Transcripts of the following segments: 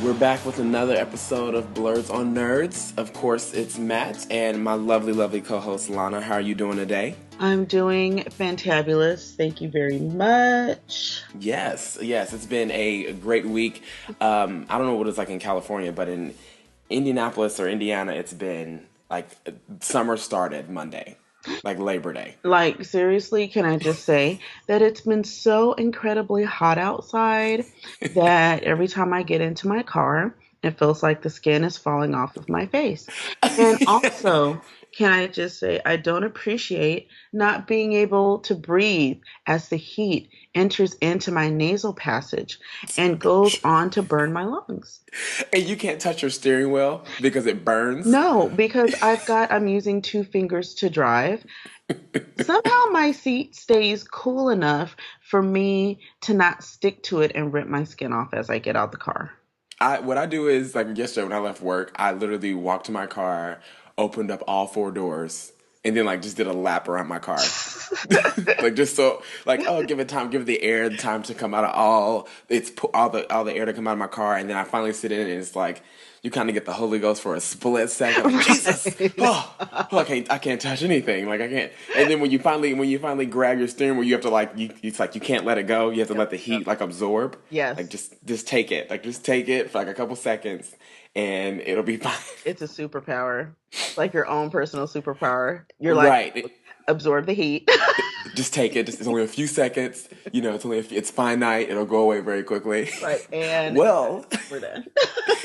We're back with another episode of Blerds on Nerds. Of course, it's Matt and my lovely, lovely co-host Lana. How are you doing today? I'm doing fantabulous. Thank you very much. Yes, it's been a great week. I don't know what it's like in California, but in Indianapolis or Indiana, it's been like summer started Monday, like Labor Day. Like, seriously, can I just say that it's been so incredibly hot outside that every time I get into my car, it feels like the skin is falling off of my face. And also, can I just say, I don't appreciate not being able to breathe as the heat enters into my nasal passage and goes on to burn my lungs. And you can't touch your steering wheel because it burns. No, because I'm using two fingers to drive. Somehow my seat stays cool enough for me to not stick to it and rip my skin off as I get out the car. What I do is like yesterday when I left work, I literally walked to my car, opened up all four doors, and then like just did a lap around my car. Like just so like give it time, give the air the time to come out of all the air to come out of my car, and then I finally sit in it and it's like you kind of get the Holy Ghost for a split second. Like, Jesus, I can't touch anything. Like I can't. And then when you finally grab your steering wheel, you have to it's like you can't let it go. You have to let the heat like absorb. Yes. Like just take it. Like just take it for like a couple seconds, and it'll be fine. It's a superpower. Like your own personal superpower. You're like, Right. absorb the heat. Just take it. It's only a few seconds. It's finite. It'll go away very quickly. Right. And Well, we're done.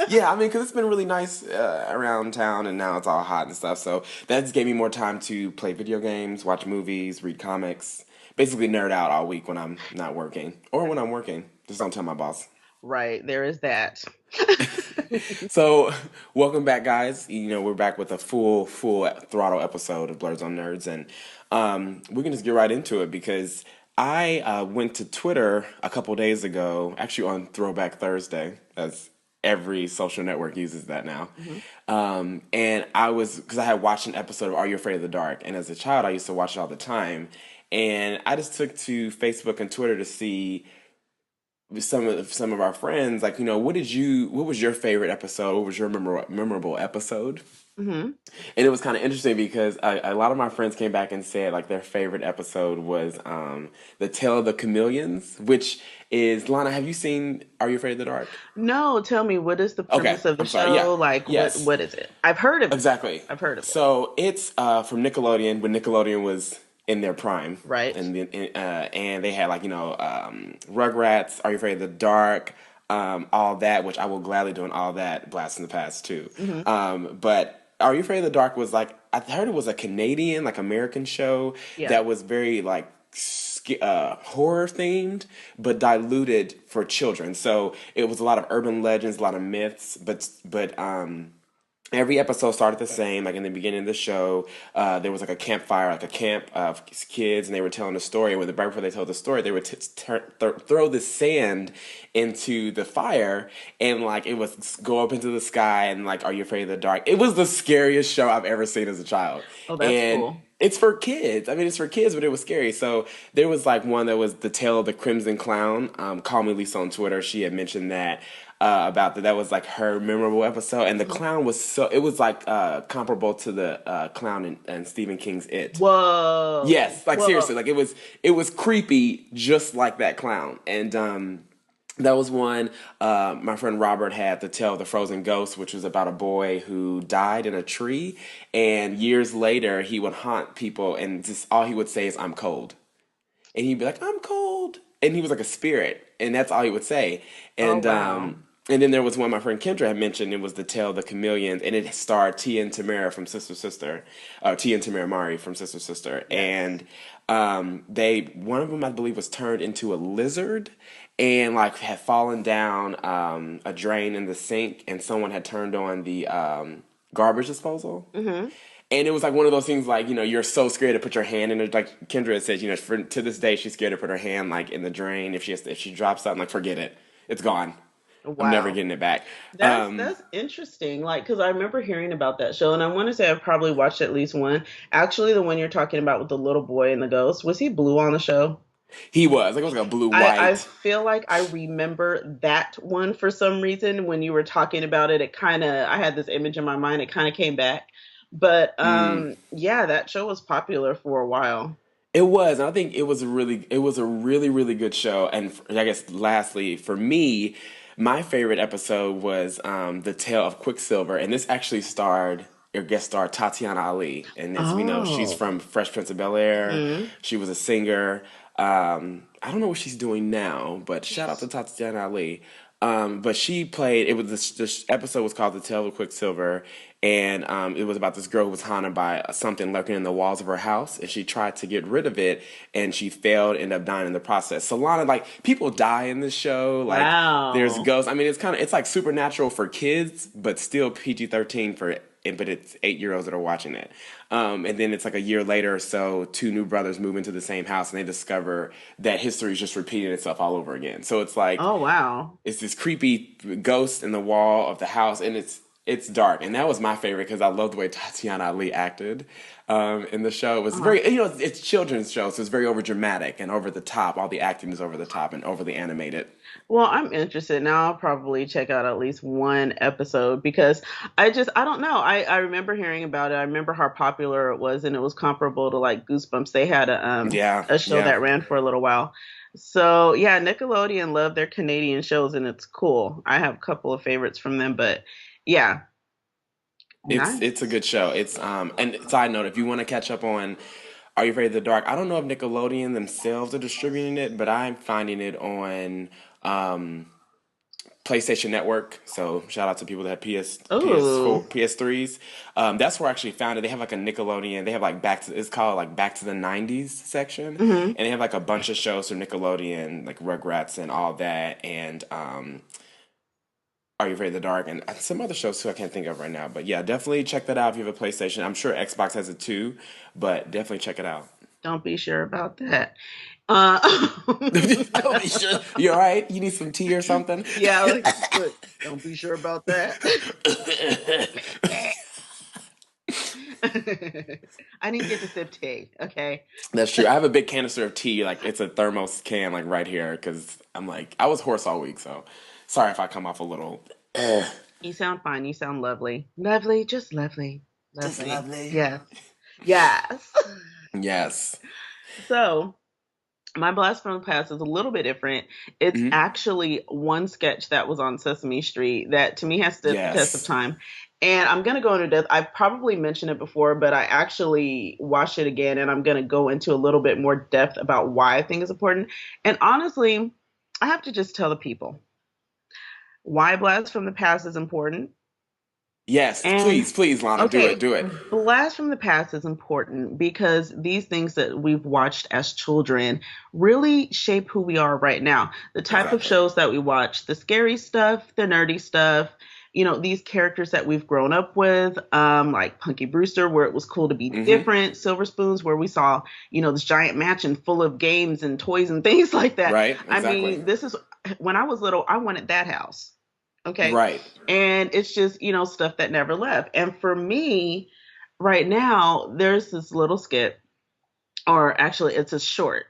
yeah, I mean, because it's been really nice around town, and now it's all hot and stuff. So that just gave me more time to play video games, watch movies, read comics, basically nerd out all week when I'm not working or when I'm working. Just don't tell my boss. Right. There is that. So, welcome back, guys. We're back with a full throttle episode of Blerds on Nerds, and we can just get right into it because I went to Twitter a couple days ago, actually on Throwback Thursday, as every social network uses that now. And because I had watched an episode of Are You Afraid of the Dark, and as a child, I used to watch it all the time, and I just took to Facebook and Twitter to see some of our friends, like, what was your favorite episode? What was your memorable episode? Hmm. And it was kind of interesting because a lot of my friends came back and said like their favorite episode was the Tale of the Chameleons, which is, Lana, have you seen Are You Afraid of the Dark? No, tell me, what is the Okay, premise of the I'm sorry. Yeah, show? Like, yes, what is it? I've heard of it. exactly. I've heard of it. So it's from Nickelodeon when Nickelodeon was in their prime, Right. and they had Rugrats, Are You Afraid of the Dark, all that, which I will gladly do, and all that, Blast in the Past too. But Are You Afraid of the Dark was like, I heard it was a Canadian, like American show Yeah. that was very like horror themed, but diluted for children. So it was a lot of urban legends, a lot of myths, but every episode started the same. Like in the beginning of the show, there was like a campfire, like a camp of kids, and they were telling a story. And right before they told the story, they would throw the sand into the fire, and like it would go up into the sky. And like, Are You Afraid of the Dark? It was the scariest show I've ever seen as a child. Oh, that's And cool. it's for kids. I mean, it's for kids, but it was scary. So there was like one that was The Tale of the Crimson Clown. Call Me Lisa on Twitter. She had mentioned that about that. That was like her memorable episode, and the clown was it was like comparable to the clown in Stephen King's It. Whoa. Yes, like Whoa. seriously, like it was creepy, just like that clown, and that was one. My friend Robert had The Tale of the Frozen Ghost, which was about a boy who died in a tree, and years later he would haunt people, and just all he would say is "I'm cold," and he'd be like, "I'm cold," and he was like a spirit, and that's all he would say, Oh, and wow. and then there was one my friend Kendra had mentioned. It was The Tale of the Chameleons, and it starred Tia and Tamara from Sister Sister, Tia and Tamara Mari from Sister Sister, and one of them I believe was turned into a lizard, and like had fallen down a drain in the sink, and someone had turned on the garbage disposal. And it was like one of those things, like, you're so scared to put your hand in it. Like Kendra says, to this day, she's scared to put her hand like in the drain. If she drops something, like, forget it, it's gone. I'm never Wow. getting it back. That's interesting. Like, because I remember hearing about that show, and I want to say I've probably watched at least one. Actually, the one you're talking about with the little boy and the ghost, was he blue on the show? He was like it was like a blue I white. feel like I remember that one for some reason. When you were talking about it, it kind of, I had this image in my mind. It kind of came back. But Mm. yeah, that show was popular for a while. It was, and I think it was a really, really good show. And I guess lastly, for me, my favorite episode was the Tale of Quicksilver, and this actually starred or guest starred Tatiana Ali, and as we know, she's Oh. from Fresh Prince of Bel Air. Hmm. She was a singer. I don't know what she's doing now, but shout out to Tatiana Ali. But she played. It was this episode was called "The Tale of Quicksilver," and it was about this girl who was haunted by something lurking in the walls of her house, and she tried to get rid of it, and she failed, ended up dying in the process. Solana, like people die in this show, like there's Wow. ghosts. I mean, it's like supernatural for kids, but still PG-13 for. But it's 8-year-olds that are watching it. And then it's like a year later or so, two new brothers move into the same house and they discover that history is just repeating itself all over again. So it's like Oh, wow. it's this creepy ghost in the wall of the house, and it's dark. And that was my favorite because I love the way Tatiana Ali acted in the show. It was Uh-huh. very, it's children's show, so it's very over dramatic and over the top. All the acting is over the top and overly animated. Well, I'm interested now. I'll probably check out at least one episode because I don't know. I remember hearing about it. I remember how popular it was, and it was comparable to like Goosebumps. They had Yeah, a show yeah. that ran for a little while. So yeah, Nickelodeon love their Canadian shows, and it's cool. I have a couple of favorites from them, but yeah, It's a nice. good show. It's and side note, if you want to catch up on Are You Afraid of the Dark? I don't know if Nickelodeon themselves are distributing it, but I'm finding it on um PlayStation Network. So shout out to people that have PS4, Ooh. PS3s. That's where I actually found it. They have like a Nickelodeon. They have like it's called like Back to the '90s section, Hmm. and they have like a bunch of shows from Nickelodeon, like Rugrats and all that, and Are You Afraid of the Dark, and some other shows too. I can't think of right now, but yeah, definitely check that out if you have a PlayStation. I'm sure Xbox has it too, but definitely check it out. Don't be sure about that. Uh, I'll be sure. You all right? You need some tea or something? yeah, like, look, don't be sure about that. I didn't get to sip tea. Okay. That's true. I have a big canister of tea, like it's a thermos can, like right here, because I'm like I was hoarse all week, so sorry if I come off a little. You sound fine. You sound lovely. Lovely, just lovely. Just Lovely. lovely. Yes. Yes. Yes. So, my blast from the past is a little bit different. It's Hmm. actually one sketch that was on Sesame Street that to me has stood the test of Yes. time. And I'm going to go into depth. I've probably mentioned it before, but I actually watched it again and I'm going to go into a little bit more depth about why I think it's important. And honestly, I have to just tell the people why Blast from the Past is important. Yes. And Please, please, Lana, do it. okay, Do it. Blast from the Past is important because these things that we've watched as children really shape who we are right now. The type of Exactly. shows that we watch, the scary stuff, the nerdy stuff, these characters that we've grown up with, like Punky Brewster, where it was cool to be Hmm. different, Silver Spoons, where we saw, this giant mansion full of games and toys and things like that. Right. I Exactly. mean, this is when I was little, I wanted that house. Okay. Right. And it's just, stuff that never left. And for me, right now, there's this little skit, or actually, it's a short,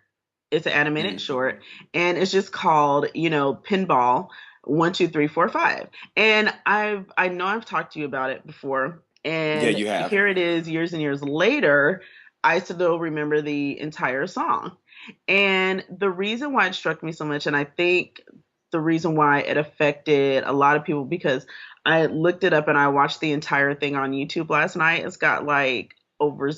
it's an animated Mm. short, and it's just called, Pinball 1, 2, 3, 4, 5. And I know I've talked to you about it before. Yeah, And you have. here it is, years and years later. I still remember the entire song. And the reason why it struck me so much, and I think the reason why it affected a lot of people, because I looked it up and I watched the entire thing on YouTube last night. It's got like over,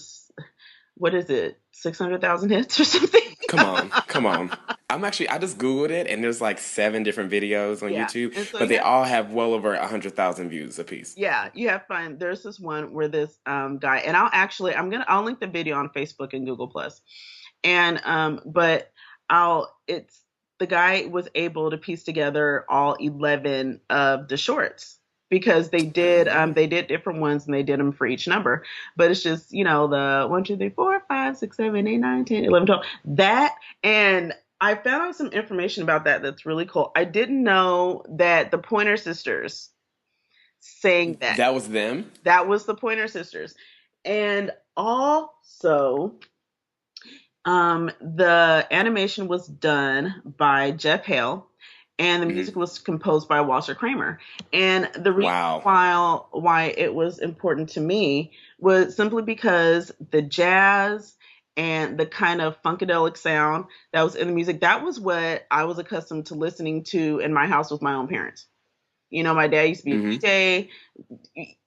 what is it, 600,000 hits or something? Come on, come on. I just Googled it and there's like 7 different videos on Yeah. YouTube, And so but you they have, all have well over 100,000 views apiece. yeah, you have fun. There's this one where this guy, and I'll link the video on Facebook and Google Plus. And but it's the guy was able to piece together all 11 of the shorts because they did different ones and they did them for each number. But it's just, the 1, 2, 3, 4, 5, 6, 7, 8, 9, 10, 11, 12. That, and I found out some information about that that's really cool. I didn't know that the Pointer Sisters sang that. That was them. That was the Pointer Sisters. And also, The animation was done by Jeff Hale, and the Hmm. music was composed by Walter Kramer. And the reason Wow. why it was important to me was simply because the jazz and the kind of funkadelic sound that was in the music, that was what I was accustomed to listening to in my house with my own parents. My dad used to be a Hmm. DJ,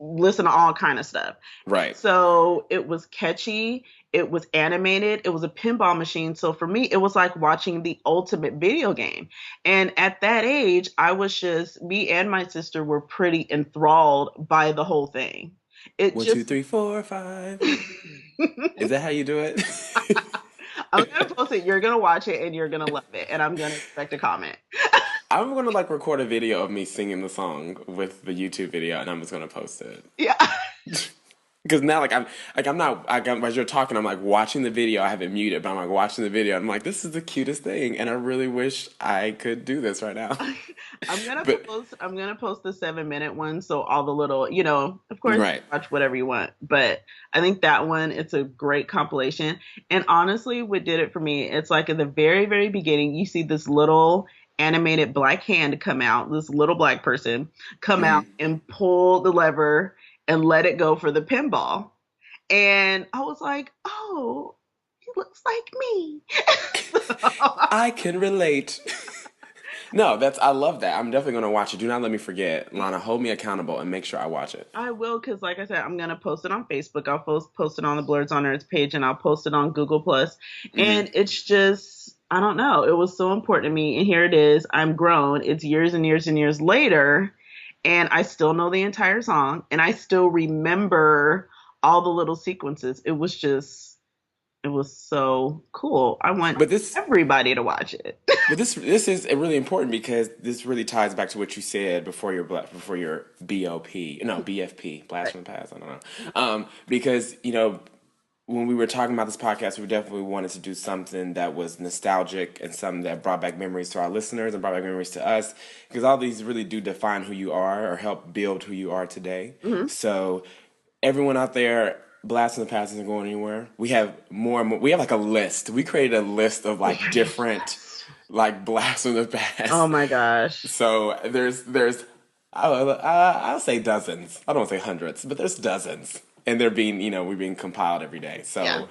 listen to all kind of stuff. Right. So it was catchy, it was animated, it was a pinball machine. So for me, it was like watching the ultimate video game. And at that age, I was just, me and my sister were pretty enthralled by the whole thing. It One, two, just, three, four, five. Is that how you do it? I'm gonna post it, you're gonna watch it, and you're gonna love it, and I'm gonna expect a comment. I'm gonna like record a video of me singing the song with the YouTube video, and I'm just gonna post it. Yeah. Because now, I'm not, as you're talking, I'm like watching the video. I have it muted, but I'm like watching the video. And I'm like, this is the cutest thing, and I really wish I could do this right now. But I'm gonna post the 7 minute one, so all the little, of course, right, watch whatever you want. But I think that one, it's a great compilation. And honestly, what did it for me, it's like in the very, very beginning, you see this little animated black hand come out, this little black person come out hmm and pull the lever and let it go for the pinball. And I was like, oh, he looks like me. I can relate. No, that's I love that. I'm definitely gonna watch it. Do not let me forget, Lana. Hold me accountable and make sure I watch it. I will, because like I said, I'm gonna post it on Facebook. I'll post it on the Blerds on Earth page, and I'll post it on Google Plus. Hmm. And it's just, I don't know. It was so important to me, and here it is. I'm grown. It's years and years and years later, and I still know the entire song, and I still remember all the little sequences. It was so cool. I want But this everybody to watch it. But this is really important because this really ties back to what you said before before your BOP, no, BFP, blast Right. from the past. I don't know. Because when we were talking about this podcast, we definitely wanted to do something that was nostalgic and something that brought back memories to our listeners and brought back memories to us, because all these really do define who you are or help build who you are today. Hmm. So everyone out there, Blast from the Past isn't going anywhere. We have more and more. We have like a list. We created a list of like different Yes. like Blast from the Oh Past. my gosh. So there's I'll say dozens. I don't want to say hundreds, but there's dozens, and they're being we're being compiled every day. Yeah. So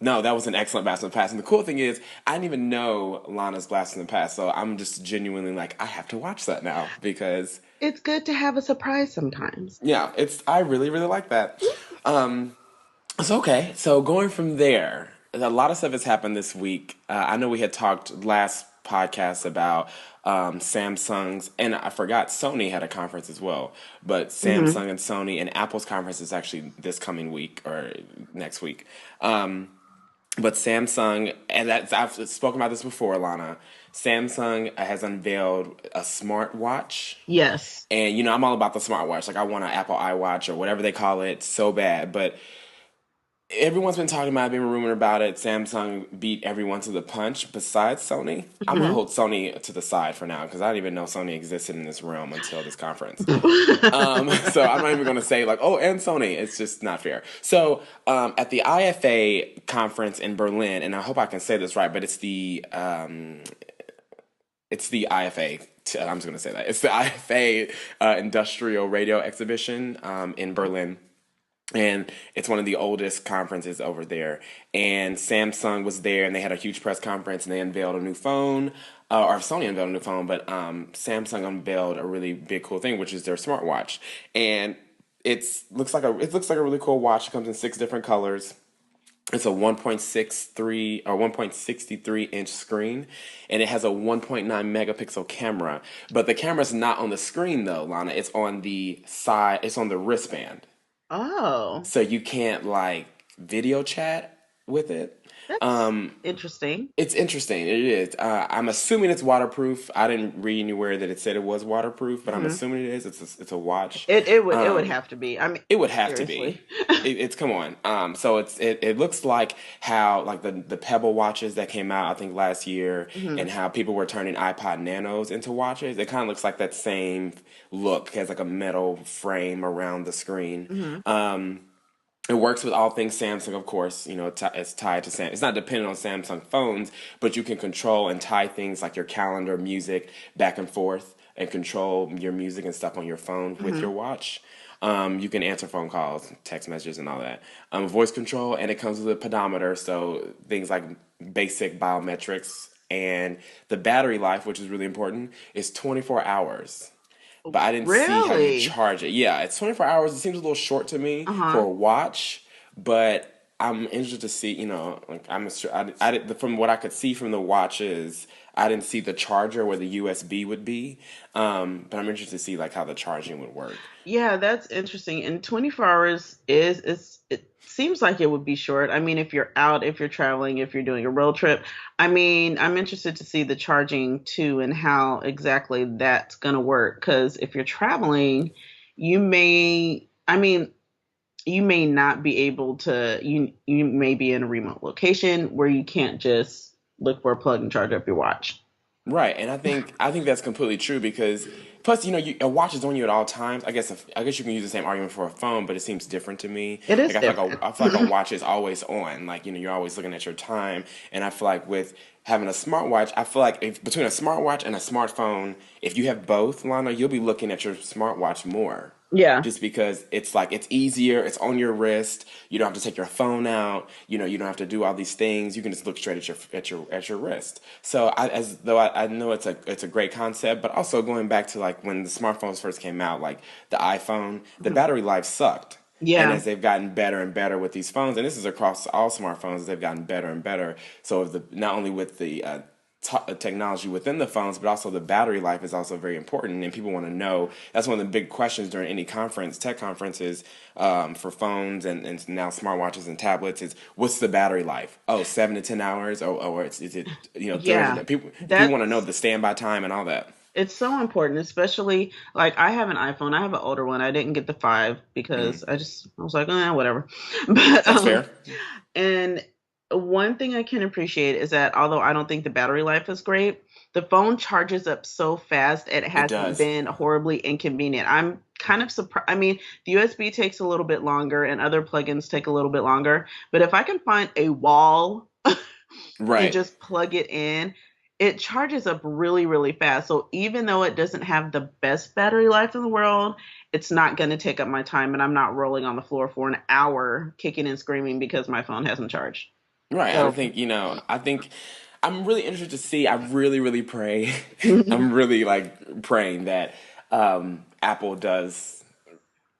no, that was an excellent Blast from the Past. And the cool thing is, I didn't even know Lana's Blast from the Past, so I'm just genuinely like I have to watch that now because It's good to have a surprise sometimes. yeah, I really really like that. Um, so okay, so going from there, a lot of stuff has happened this week. I know we had talked last podcast about Samsung's, and I forgot Sony had a conference as well. But Hmm. Samsung and Sony and Apple's conference is actually this coming week or next week. But Samsung, and I've spoken about this before, Lana. Samsung has unveiled a smartwatch, Yes. and I'm all about the smartwatch. Like I want an Apple iWatch or whatever they call it so bad, but everyone's been talking about it, been rumored about it. Samsung beat everyone to the punch besides Sony. I'm gonna Hmm. hold Sony to the side for now because I didn't even know Sony existed in this realm until this conference. So I'm not even gonna say like, oh, and Sony. It's just not fair. So at the IFA conference in Berlin, and I hope I can say this right, but it's the IFA. I'm just gonna say that it's the IFA Industrial Radio Exhibition in Berlin, and it's one of the oldest conferences over there. And Samsung was there, and they had a huge press conference, and they unveiled a new phone, or Sony unveiled a new phone, but Samsung unveiled a really big cool thing, which is their smartwatch, and it looks like a really cool watch. It comes in 6 different colors. It's a 1.63 or 1.63-inch screen, and it has a 1.9 megapixel camera. But the camera's not on the screen though, Lana. It's on the side. It's on the wristband, Oh, so you can't like video chat with it. that's interesting. It's interesting. It is. I'm assuming it's waterproof. I didn't read anywhere that it said it was waterproof, but I'm Hmm. assuming it is. It's a watch. It would have to be. I mean, It would have to be. seriously. It's come on. So it looks like how like the Pebble watches that came out I think last year, Hmm. and how people were turning iPod Nanos into watches. It kind of looks like that same look. It has like a metal frame around the screen. Hmm. It works with all things Samsung, of course. You know, it's tied to Sam. It's not dependent on Samsung phones, but you can control and tie things like your calendar, music back and forth, and control your music and stuff on your phone with Hmm. your watch. You can answer phone calls, text messages, and all that. Voice control, and it comes with a pedometer, so things like basic biometrics and the battery life, which is really important, is 24 hours, but I didn't see how you Really? charge it. Yeah, it's 24 hours. It seems a little short to me for Uh-huh. a watch, but I'm interested to see, like from what I could see from the watches, I didn't see the charger where the USB would be. But I'm interested to see like how the charging would work. Yeah, that's interesting. And 24 hours it seems like it would be short. I mean, if you're out, if you're traveling, if you're doing a road trip, I mean, I'm interested to see the charging too and how exactly that's going to work. Because if you're traveling, I mean, you may not be able to, you may be in a remote location where you can't just look for a plug and charge up your watch. Right, and I think that's completely true because plus a watch is on you at all times. I guess you can use the same argument for a phone, but it seems different to me. It is Like different. I feel like a watch is always on. Like you're always looking at your time, and I feel like with having a smartwatch, I feel like if between a smartwatch and a smartphone, if you have both, Lana, you'll be looking at your smartwatch more. Yeah. Just because it's easier, it's on your wrist. You don't have to take your phone out. You don't have to do all these things. You can just look straight at your wrist. So as though I know it's a great concept, but also going back to like when the smartphones first came out, like the iPhone, the Mhm. battery life sucked. And Yeah. as they've gotten better and better with these phones, and this is across all smartphones, they've gotten better and better. So not only with the technology within the phones, but also the battery life is also very important. And people want to know. That's one of the big questions during any tech conferences, for phones and now smartwatches and tablets is what's the battery life? Oh, 7 to 10 hours. Or is it 30 Yeah. people want to know That's the standby time and all that. It's so important, especially like I have an iPhone. I have an older one. I didn't get the 5 because Mm, I was like, whatever. But that's fair. and one thing I can appreciate is that although I don't think the battery life is great, the phone charges up so fast it It hasn't does. been horribly inconvenient. I'm kind of surprised. I mean, the USB takes a little bit longer and other plugins take a little bit longer, but if I can find a wall and Right. just plug it in, it charges up really, really fast. So even though it doesn't have the best battery life in the world, it's not going to take up my time, and I'm not rolling on the floor for an hour kicking and screaming because my phone hasn't charged. Right. And I So, think, I'm really interested to see. I really, really pray. I'm really like praying that Apple does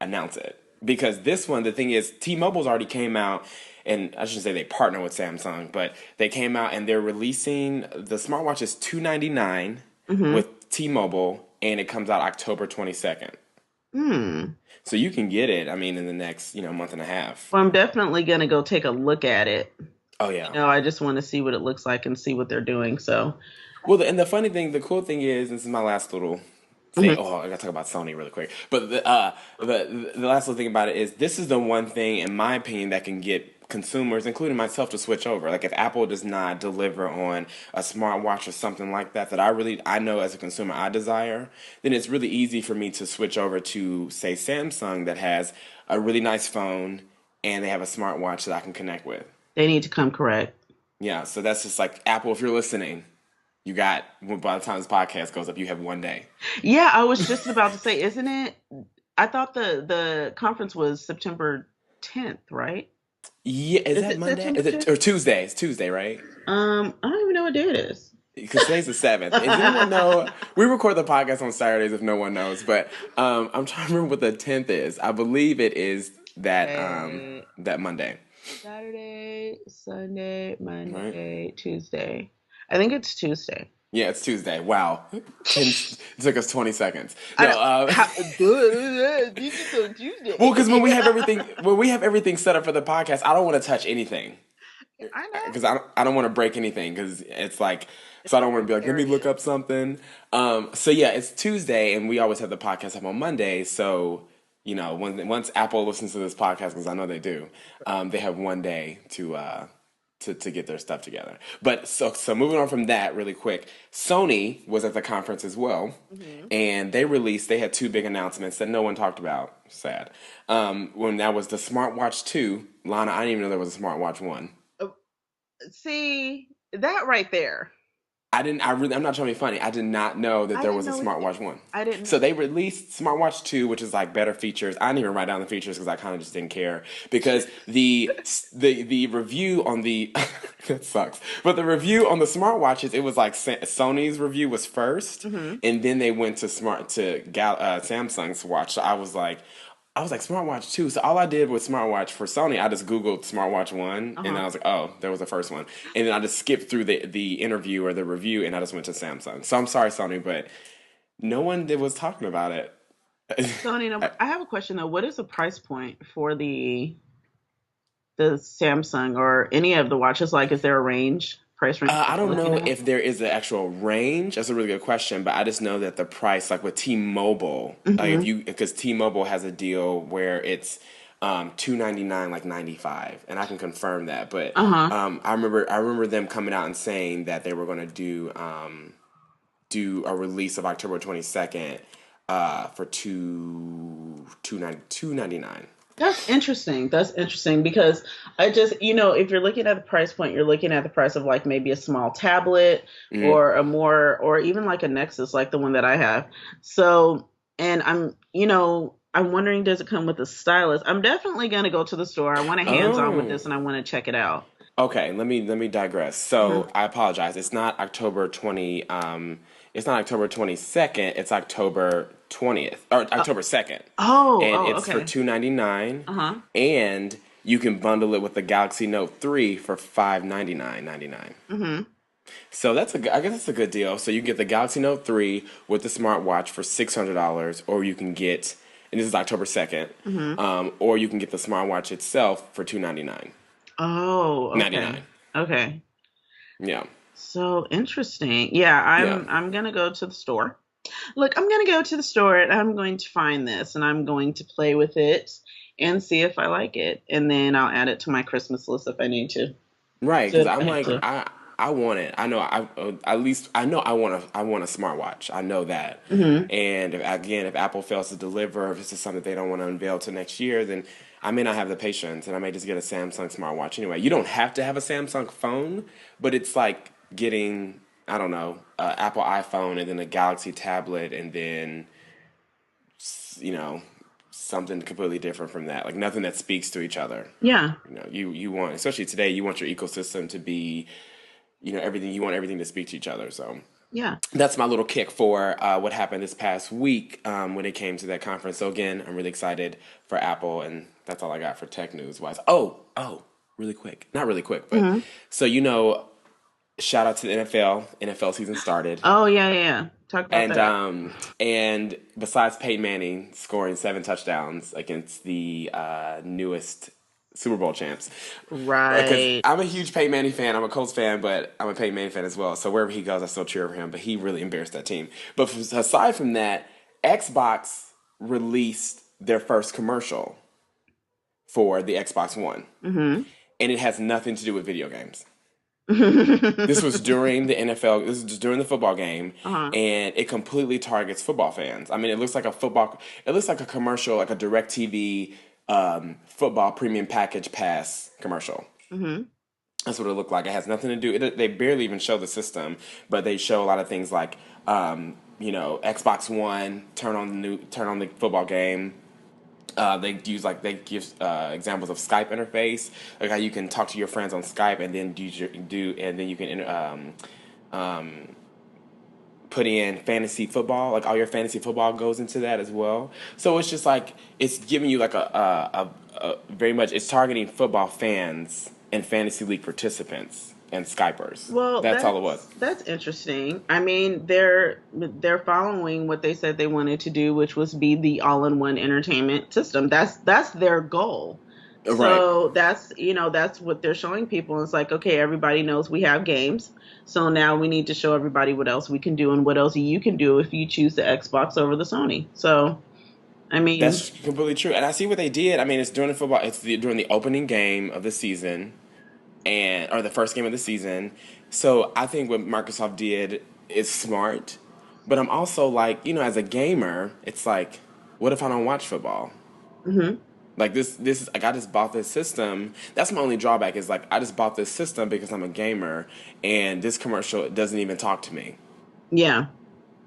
announce it. Because this one, the thing is, T-Mobile's already came out, and I shouldn't say they partner with Samsung, but they came out and they're releasing the smartwatch is $299 hmm. with T-Mobile, and it comes out October 22nd. Hmm. So you can get it, I mean, in the next, month and a half. Well, I'm definitely going to go take a look at it. Oh yeah. I just want to see what it looks like and see what they're doing. So, Well, and the funny thing, the cool thing is, this is my last little thing. mhm. Oh, I gotta talk about Sony really quick. But the last little thing about it is, this is the one thing, in my opinion, that can get consumers, including myself, to switch over. Like if Apple does not deliver on a smartwatch or something like that, that I know as a consumer I desire, then it's really easy for me to switch over to say Samsung that has a really nice phone and they have a smartwatch that I can connect with. They need to come correct. Yeah, so that's just like Apple. If you're listening, you got, well, by the time this podcast goes up, you have one day. Yeah, I was just about to say, isn't it? I thought the conference was September 10th, right? Yeah, is Is that it Monday? September Is it 10th? or Tuesday? It's Tuesday, right? I don't even know what day it is. Because today's the 7th. Does anyone know? We record the podcast on Saturdays if no one knows, but I'm trying to remember what the 10th is. I believe it is Okay. that Monday, Saturday, Sunday, right? Monday, Tuesday. I think it's Tuesday. Yeah, it's Tuesday. Wow, it took us 20 seconds. I No, don't. How, this is on well, because when Tuesday. we have everything set up for the podcast, I don't want to touch anything. I know. Because I don't want to break anything because it's like, It's so I a don't want to be new like, let me look area. up something. So yeah, it's Tuesday and we always have the podcast up on Monday. So once Apple listens to this podcast, because I know they do, they have one day to to get their stuff together. But so moving on from that really quick, Sony was at the conference as well, Hmm. and they had two big announcements that no one talked about. Sad. When that was the smartwatch 2, Lana, I didn't even know there was a smartwatch 1. See that right there. I'm not trying to be funny. I did not know that I there didn't was a know it. smartwatch 1. I didn't. So they released smartwatch 2, which is like better features. I didn't even write down the features because I kind of just didn't care because the review on the that sucks. But the review on the smartwatches, it was like Sony's review was first, Hmm. and then they went to Samsung's watch. So I was like, smartwatch 2. So all I did with smartwatch for Sony, I just Googled smartwatch 1, Uh and huh. I was like, oh, there was the first one. And then I just skipped through the interview or the review, and I just went to Samsung. So I'm sorry, Sony, but no one was talking about it. Sony number. I have a question though. What is the price point for the Samsung or any of the watches? Like, is there a range, price range I that you're don't looking know at? if there is an actual range. That's a really good question, but I just know that the price, like with T-Mobile, like if Hmm. you because T-Mobile has a deal where it's $299 like 95, and I can confirm that. But Uh huh. I remember them coming out and saying that they were going to do a release of October 22nd for two ninety nine. That's interesting. That's interesting because I just, if you're looking at the price point, you're looking at the price of like maybe a small tablet or a more, or even like a Nexus, like the one that I have. So, and I'm wondering, does it come with a stylus? I'm definitely going to go to the store. I want a hands on with Oh. this and I want to check it out. Okay, let me digress. Hmm. So I apologize. It's not October 22nd, it's October 20th or Uh, October 2nd. And oh, it's for okay. 299, Uh huh. and you can bundle it with the Galaxy Note 3 for 599.99. Hmm. So I guess that's a good deal. So you can get the Galaxy Note 3 with the smartwatch for $600, or you can get, and this is October 2nd, Hmm. or you can get the smartwatch itself for 299. Oh, okay. 99. Okay. Yeah. So interesting. Yeah, Yeah. I'm gonna go to the store. Look, I'm going to go to the store and I'm going to find this and I'm going to play with it and see if I like it. And then I'll add it to my Christmas list if I need to. Right, So because if I I'm have like to. I want it. I know at least I know I want a smartwatch. I know that. Hmm. And if Apple fails to deliver, if this is something they don't want to unveil till next year, then I may not have the patience, and I may just get a Samsung smartwatch anyway. You don't have to have a Samsung phone, but it's like getting I don't know, Apple iPhone and then a Galaxy tablet and then you know something completely different from that. Like nothing that speaks to each other. Yeah. You want, especially today, you want your ecosystem to be, everything. You want everything to speak to each other. So Yeah. that's my little kick for what happened this past week when it came to that conference. So again, I'm really excited for Apple, and that's all I got for tech news wise. Oh, really quick, not really quick, but Hmm. so shout out to the NFL. NFL season started. Oh, yeah, yeah, yeah. Talk about And that. besides Peyton Manning scoring 7 touchdowns against the newest Super Bowl champs, because Right. I'm a huge Peyton Manning fan. I'm a Colts fan, but I'm a Peyton Manning fan as well. So wherever he goes, I still cheer for him. But he really embarrassed that team. But aside from that, Xbox released their first commercial for the Xbox One, Hmm. and it has nothing to do with video games. This was Uh-huh. during the NFL. This was during the football game, and it completely targets football fans. I mean, it looks like a football. It looks like a commercial, like a DirecTV football premium package pass commercial. Hmm. That's what it looked like. It has nothing to do. They barely even show the system, but they show a lot of things like, Xbox One. Turn on the football game. They give examples of Skype interface, like how you can talk to your friends on Skype, and then and then you can put in fantasy football. Like all your fantasy football goes into that as well. So it's just like it's giving you like a very much it's targeting football fans and fantasy league participants and Skypers. Well, That's all it was. that's interesting. I mean, they're following what they said they wanted to do, which was be the all-in-one entertainment system. That's their goal. Right. So that's what they're showing people. It's like, okay, everybody knows we have games. So now we need to show everybody what else we can do and what else you can do if you choose the Xbox over the Sony. So, I mean, That's completely true, and I see what they did. I mean, it's during the opening game of the season. and or the first game of the season. So I think what Microsoft did is smart, but I'm also like, as a gamer, it's like, what if I don't watch football? Hmm. Like this is like I just bought this system. That's my only drawback is like I just bought this system because I'm a gamer, and this commercial doesn't even talk to me. Yeah.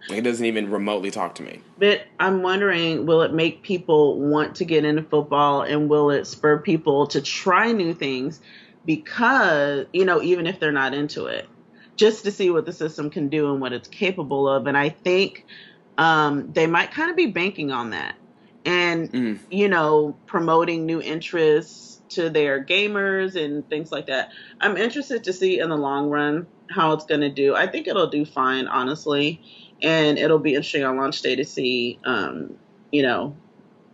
Like, it doesn't even remotely talk to me. But I'm wondering, will it make people want to get into football and will it spur people to try new things because, even if they're not into it, just to see what the system can do and what it's capable of. And I think they might kind of be banking on that and, Mm. promoting new interests to their gamers and things like that. I'm interested to see in the long run how it's going to do. I think it'll do fine, honestly. And it'll be interesting on launch day to see, you know,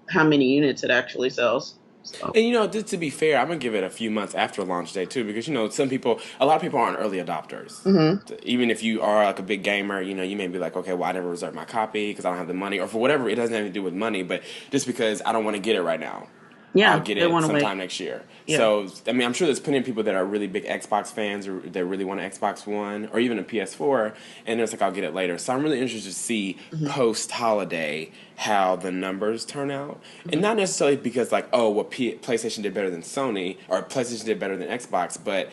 how many units it actually sells. So, And just to be fair, I'm gonna give it a few months after launch day too, because a lot of people aren't early adopters. hmm. Even if you are like a big gamer, you may be like, okay, well, I never reserved my copy because I don't have the money, or for whatever. It doesn't have to do with money, but just because I don't want to get it right now. I'll Yeah, get they it want to wait. sometime next year. Yeah. So, I mean, I'm sure there's plenty of people that are really big Xbox fans or that really want an Xbox One or even a PS4, and it's like, I'll get it later. So, I'm really interested to see Hmm. post holiday how the numbers turn out. And Hmm. not necessarily because, like, oh, well, PlayStation did better than Sony or PlayStation did better than Xbox, but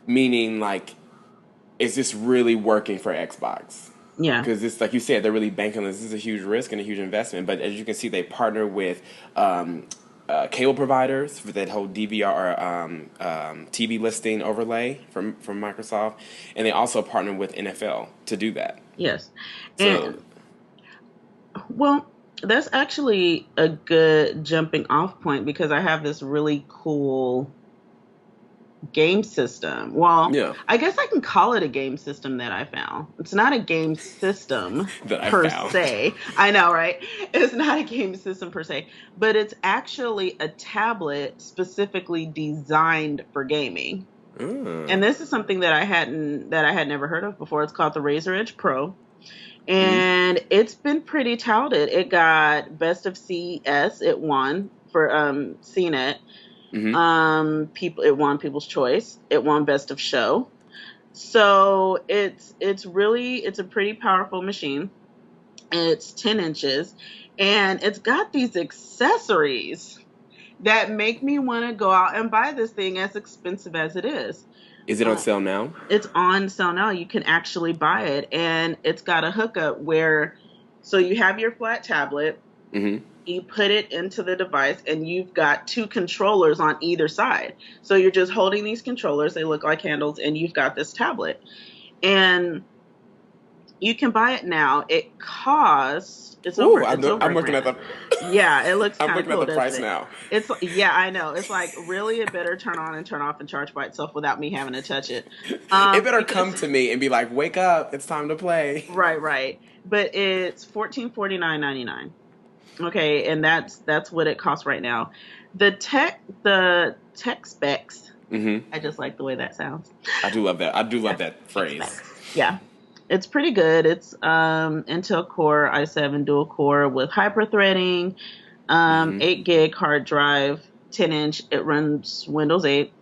meaning, like, is this really working for Xbox? Yeah. Because it's like you said, they're really banking on this. This is a huge risk and a huge investment. But as you can see, they partner with cable providers for that whole DVR TV listing overlay from Microsoft, and they also partner with NFL to do that. Yes. So And well, that's actually a good jumping off point because I have this really cool game system. Well, yeah, I guess I can call it a game system that I found. It's not a game system that I per found. se. I know, right? It's not a game system per se, but it's actually a tablet specifically designed for gaming. Mm. And this is something that I had never heard of before. It's called the Razer Edge Pro. Mm-hmm. And it's been pretty touted. It got Best of CES. It won for CNET. Mm-hmm. People it won People's Choice. It won Best of Show. So it's a pretty powerful machine. It's 10 inches and it's got these accessories that make me want to go out and buy this thing as expensive as it is. Is it on Uh, sale now? it's on sale now. You can actually buy it and it's got a hookup where so you have your flat tablet, Mm-hmm. you put it into the device and you've got two controllers on either side. So you're just holding these controllers, they look like handles, and you've got this tablet. And you can buy it now. Ooh, It's over I'm a looking at grand. the Yeah, it looks I'm kind of looking at cool, the doesn't price it? now. Yeah, I know. It's like really it better turn on and turn off and charge by itself without me having to touch it. It better Because come to me and be like, "Wake up! It's time to play." right, right. But it's 1449.99. Okay, and that's what it costs right now. The tech specs. Mm-hmm. I just like the way that sounds. I do love that. I do love Yeah, that tech phrase. specs. Yeah, it's pretty good. It's Intel Core i7 dual core with hyper-threading, Mm-hmm. 8 gig hard drive, 10-inch. It runs Windows 8,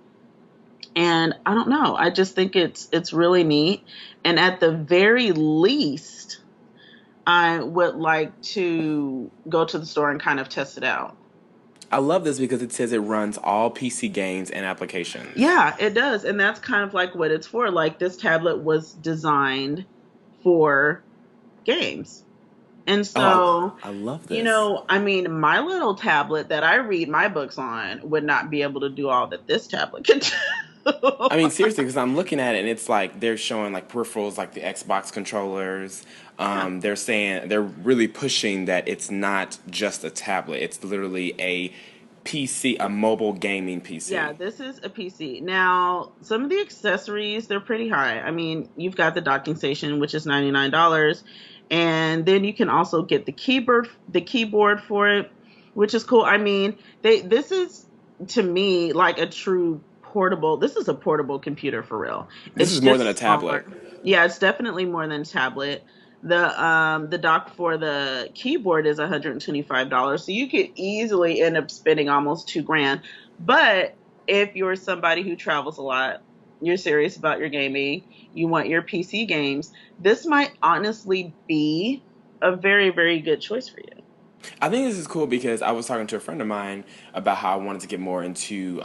and I don't know. I just think it's really neat. And at the very least, I would like to go to the store and kind of test it out. I love this because it says it runs all PC games and applications. Yeah, it does. And that's kind of like what it's for. Like this tablet was designed for games. And Oh, so, I love this. I mean, my little tablet that I read my books on would not be able to do all that this tablet can do. I mean, seriously, because I'm looking at it and it's like they're showing like peripherals like the Xbox controllers. Yeah. They're saying they're really pushing that it's not just a tablet, it's literally a PC, a mobile gaming Yeah, PC. this is a PC. Now, some of the accessories, they're pretty high. I mean, you've got the docking station, which is $99, and then you can also get the keyboard for it, which is cool. I mean, this is to me like a true portable. This is a portable computer for real. This It's is more than a just tablet. smaller. Yeah, it's definitely more than a tablet. The dock for the keyboard is $125. So you could easily end up spending almost 2 grand. But if you're somebody who travels a lot, you're serious about your gaming, you want your PC games, this might honestly be a very, very good choice for you. I think this is cool because I was talking to a friend of mine about how I wanted to get more into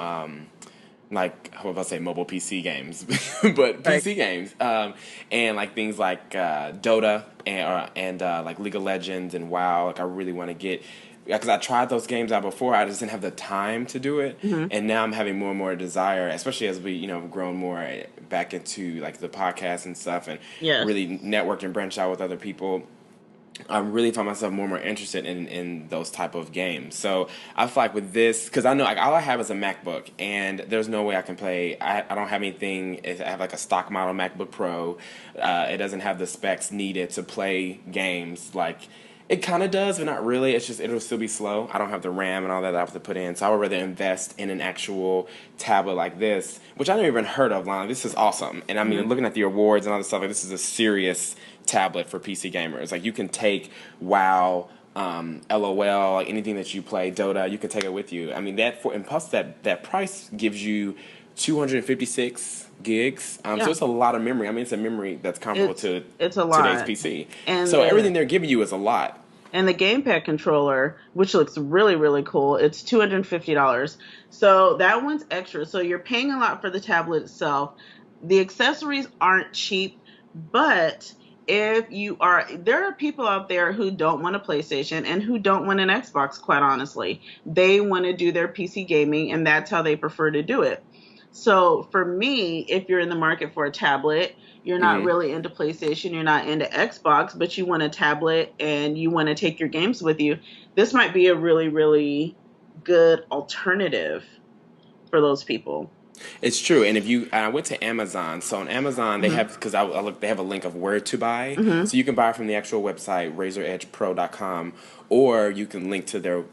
like how about I say mobile PC games, but Right. PC games, and like things like Dota and like League of Legends and WoW. Like I really want to get because I tried those games out before. I just didn't have the time to do it, Hmm. and now I'm having more and more desire, especially as we grown more back into like the podcast and stuff, and Yes. really network and branch out with other people. I really find myself more and more interested in those type of games. So I feel like with this, because I know like all I have is a MacBook, and there's no way I can play. I don't have anything. I have like a stock model MacBook Pro. It doesn't have the specs needed to play games. Like it kind of does, but not really. It's just it'll still be slow. I don't have the RAM and all that I have to put in. So I would rather invest in an actual tablet like this, which I never even heard of. Lana, this is awesome. And I mean, Hmm. looking at the awards and all this stuff, like this is a serious tablet for PC gamers. Like you can take WoW, LOL, like anything that you play, Dota, you can take it with you. I mean and plus that price gives you 256 gigs. So Yeah. it's a lot of memory. I mean, it's a memory that's comparable It's to it's a today's lot. PC. And So the everything they're giving you is a lot. and the gamepad controller, which looks really, really cool, it's $250. So that one's extra. So you're paying a lot for the tablet itself. The accessories aren't cheap, but if you are, there are people out there who don't want a PlayStation and who don't want an Xbox, quite honestly. They want to do their PC gaming, and that's how they prefer to do it. So for me, if you're in the market for a tablet, you're not Hmm. really into PlayStation, you're not into Xbox, but you want a tablet and you want to take your games with you, this might be a really, really good alternative for those people. It's true, and if you, I went to Amazon. So on Amazon, they Hmm. have because I look, they have a link of where to buy. Hmm. So you can buy from the actual website RazorEdgePro.com, or you can link to their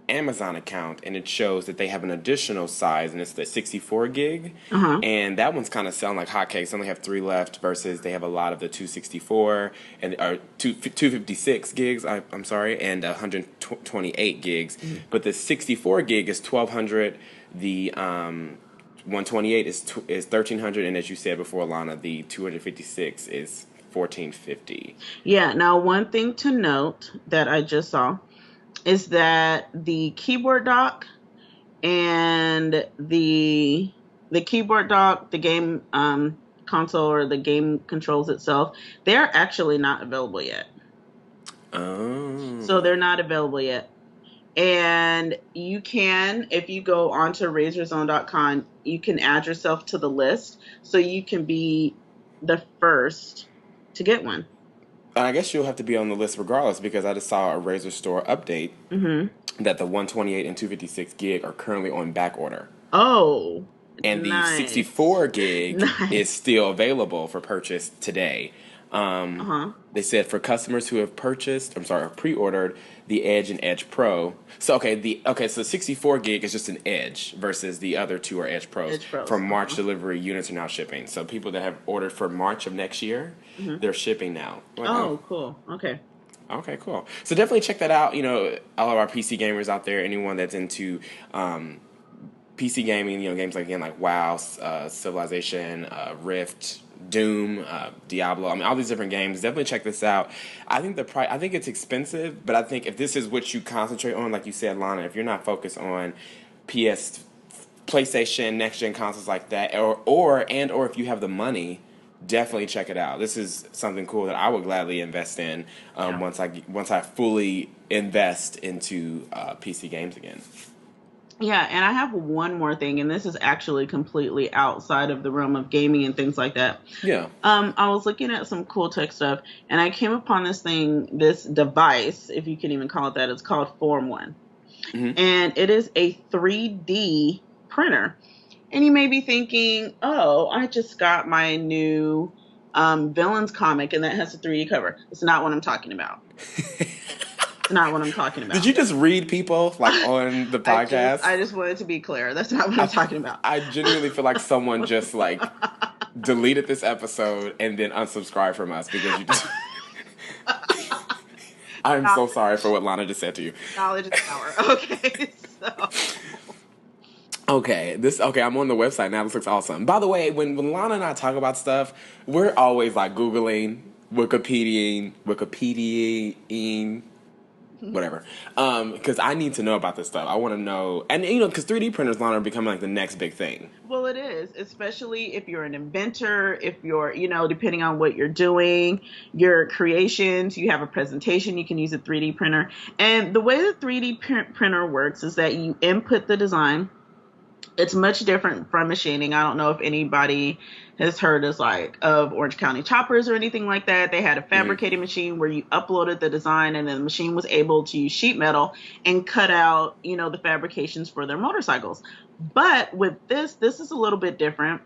Amazon account, and it shows that they have an additional size, and it's the 64 gig, Uh-huh. and that one's kind of selling like hotcakes. They only have three left, versus they have a lot of the 264 and or 256 gigs. I'm sorry, and 128 gigs. Hmm. But the 64 gig is 1200. The 128 is 1300, and as you said before, Lana, the 256 is 1450. Yeah, now one thing to note that I just saw is that the keyboard dock and the keyboard dock, the game console or the game controls itself, they're actually not available yet. So Oh, they're not available yet. And you can, if you go onto razorzone.com, you can add yourself to the list so you can be the first to get one. and I guess you'll have to be on the list regardless because I just saw a Razer Store update Hmm. that the 128 and 256 gig are currently on back order. Oh, And the nice. 64 gig is Nice. still available for purchase today. Uh Um, huh. they said for customers who have purchased, I'm sorry, pre-ordered the Edge and Edge Pro. So so 64 gig is just an Edge versus the other two are Edge Pros. Edge For Pros. Uh March huh. delivery, units are now shipping. So people that have ordered for March of next year, Hmm. they're shipping now. I'm like, oh, Oh, cool. Okay. okay, cool. So definitely check that out. All of our PC gamers out there, anyone that's into PC gaming, games like again like WoW, Civilization, Rift, Doom, Diablo. I mean, all these different games. Definitely check this out. I think the price. I think it's expensive, but I think if this is what you concentrate on, like you said, Lana, if you're not focused on PS, PlayStation, next gen consoles like that, or if you have the money, definitely check it out. This is something cool that I would gladly invest in Yeah. once I fully invest into PC games again. Yeah, and I have one more thing, and this is actually completely outside of the realm of gaming and things like that. Yeah. I was looking at some cool tech stuff, and I came upon this thing, this device, if you can even call it that. It's called Form One, Hmm. and it is a 3D printer. And you may be thinking, "Oh, I just got my new villains comic, and that has a 3D cover." It's not what I'm talking about. It's not what I'm talking Did about. you just read people like on the podcast? I just wanted to be clear. That's not what I I'm f- talking about. I genuinely feel like someone just like deleted this episode and then unsubscribed from us because you just. I'm so Knowledge, sorry for what Lana just said to you. knowledge is power. Okay, so Okay, I'm on the website now. This looks awesome. By the way, when Lana and I talk about stuff, we're always like Googling, Wikipediaing, whatever. Because I need to know about this stuff. I want to know, and because 3D printers, Lana, are becoming like the next big thing. Well, it is, especially if you're an inventor, if you're, depending on what you're doing, your creations, you have a presentation, you can use a 3D printer. And the way the 3D printer works is that you input the design. It's much different from machining. I don't know if anybody has heard of Orange County Choppers or anything like that. They had a Hmm. fabricating machine where you uploaded the design and then the machine was able to use sheet metal and cut out, the fabrications for their motorcycles. But with this is a little bit different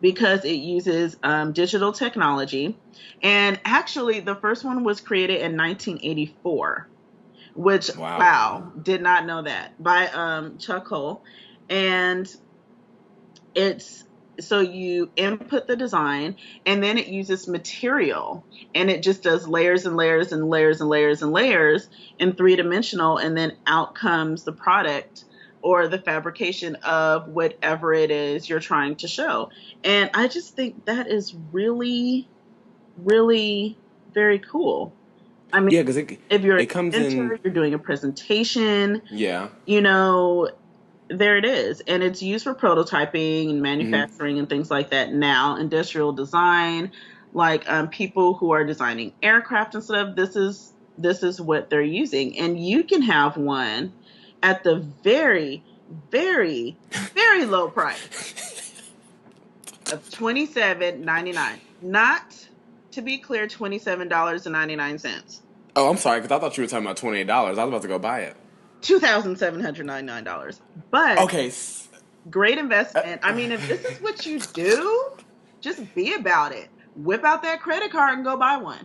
because it uses digital technology. And actually, the first one was created in 1984, which, Wow. wow, did not know that, by Chuck Hull. And it's so you input the design and then it uses material and it just does layers and layers and layers and layers and layers in three-dimensional, and then out comes the product or the fabrication of whatever it is you're trying to show. And I just think that is really, really very cool. I mean, Yeah, because if you're an it comes in. inventor, you're doing a presentation, Yeah. you know, there it is. And it's used for prototyping and Hmm. manufacturing and things like that now, industrial design, like people who are designing aircraft and stuff. This is what they're using. And you can have one at the very, very, very low price of $27.99. Not, to be clear, $27.99. Oh, I'm sorry, because I thought you were talking about $28. I was about to go buy it. $2,799. But Okay. great Uh, investment. I mean, if this is what you do, just be about it. Whip out that credit card and go buy one.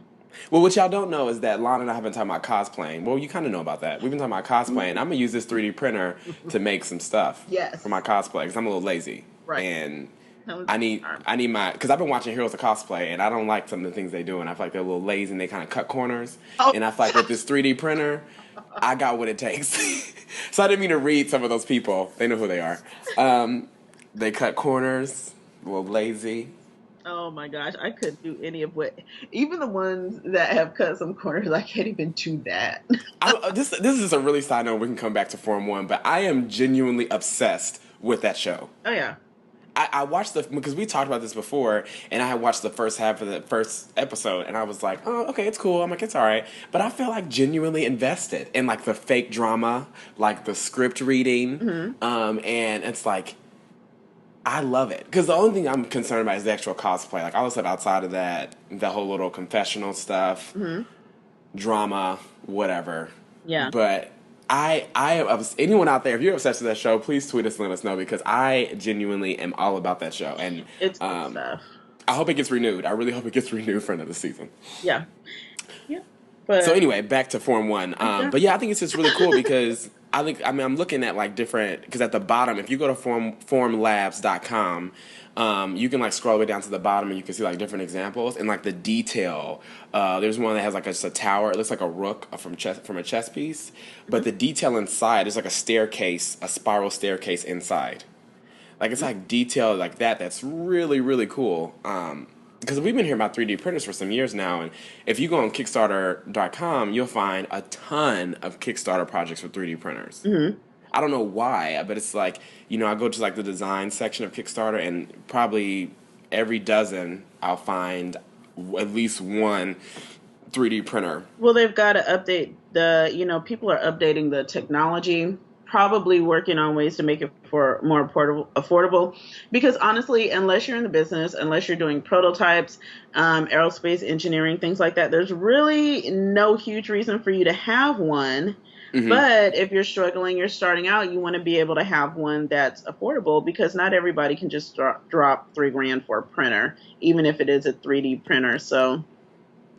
Well, what y'all don't know is that Lana and I have been talking about cosplaying. Well, you kind of know about that. We've been talking about cosplaying. I'm gonna use this 3D printer to make some stuff for my Yes, cosplay because I'm a little lazy right. and That was I need smart. I need my because I've been watching Heroes of Cosplay and I don't like some of the things they do and I feel like they're a little lazy and they kind of cut corners Oh, and I feel like with this 3D printer, I got what it takes. So I didn't mean to read some of those people. They know who they are. They cut corners, a little lazy. oh my gosh, I couldn't do any of what. Even the ones that have cut some corners, I can't even do that. This is a really side note. We can come back to Form One, but I am genuinely obsessed with that show. Oh yeah. I watched because we talked about this before, and I had watched the first half of the first episode, and I was like, oh, okay, it's cool. I'm like, it's all right, but I feel like genuinely invested in like the fake drama, like the script reading, Hmm. and it's like I love it because the only thing I'm concerned about is the actual cosplay. Like all of a sudden, outside of that, the whole little confessional stuff, Hmm. drama, whatever. Yeah, But anyone out there, if you're obsessed with that show, please tweet us and let us know because I genuinely am all about that show, and it's good um, stuff. I hope it gets renewed. I really hope it gets renewed for another season. Yeah, yeah. So But anyway, back to Form One. yeah. But yeah, I think it's just really cool because I'm looking at like different because at the bottom, if you go to formlabs.com, you can like scroll way down to the bottom and you can see like different examples and like the detail. There's one that has like just a tower. It looks like a rook from a chess piece, but the detail inside is like a staircase, a spiral staircase inside. Like it's like detail like that. That's really really cool. Because we've been hearing about 3D printers for some years now, and if you go on Kickstarter.com, you'll find a ton of Kickstarter projects with 3D printers. Hmm. I don't know why, but it's like I go to like the design section of Kickstarter, and probably every dozen I'll find at least one 3D printer. Well, they've got to update people are updating the technology, probably working on ways to make it for more affordable. Because honestly, unless you're in the business, unless you're doing prototypes, aerospace engineering, things like that, there's really no huge reason for you to have one. Hmm. But if you're struggling, you're starting out, you want to be able to have one that's affordable because not everybody can just drop 3 grand for a printer, even if it is a 3D printer. So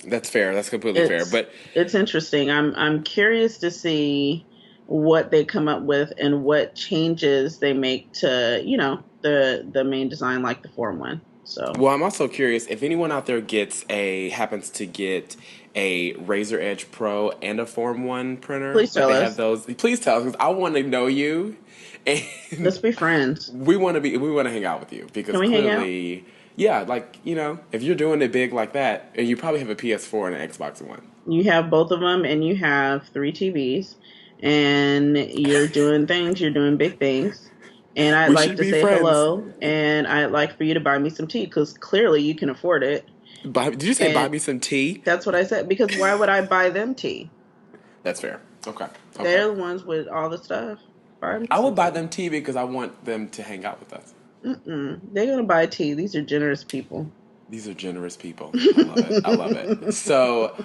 That's fair. That's completely fair. it's But it's interesting. I'm curious to see what they come up with and what changes they make to, the main design like the Form one. So Well, I'm also curious if anyone out there happens to get a Razor Edge Pro and a Form One printer, please that tell they have us. those. Please tell us, because I want to know you, Let's and be friends. we want to hang out with you Can because we hang out? clearly, yeah, like if you're doing it big like that, and you probably have a PS4 and an Xbox One. You have both of them, and you have three TVs, and you're doing things. You're doing big things. And I'd We like should to be say friends. hello, and I'd like for you to buy me some tea because clearly you can afford it. Did you say buy And me some tea? that's what I said. Because why would I buy them tea? That's fair. Okay. Okay. They're the ones with all the stuff. Buy me I will some buy tea. them tea because I want them to hang out with us. They're gonna buy tea. These are generous people. These are generous people. I love it. I love it. So,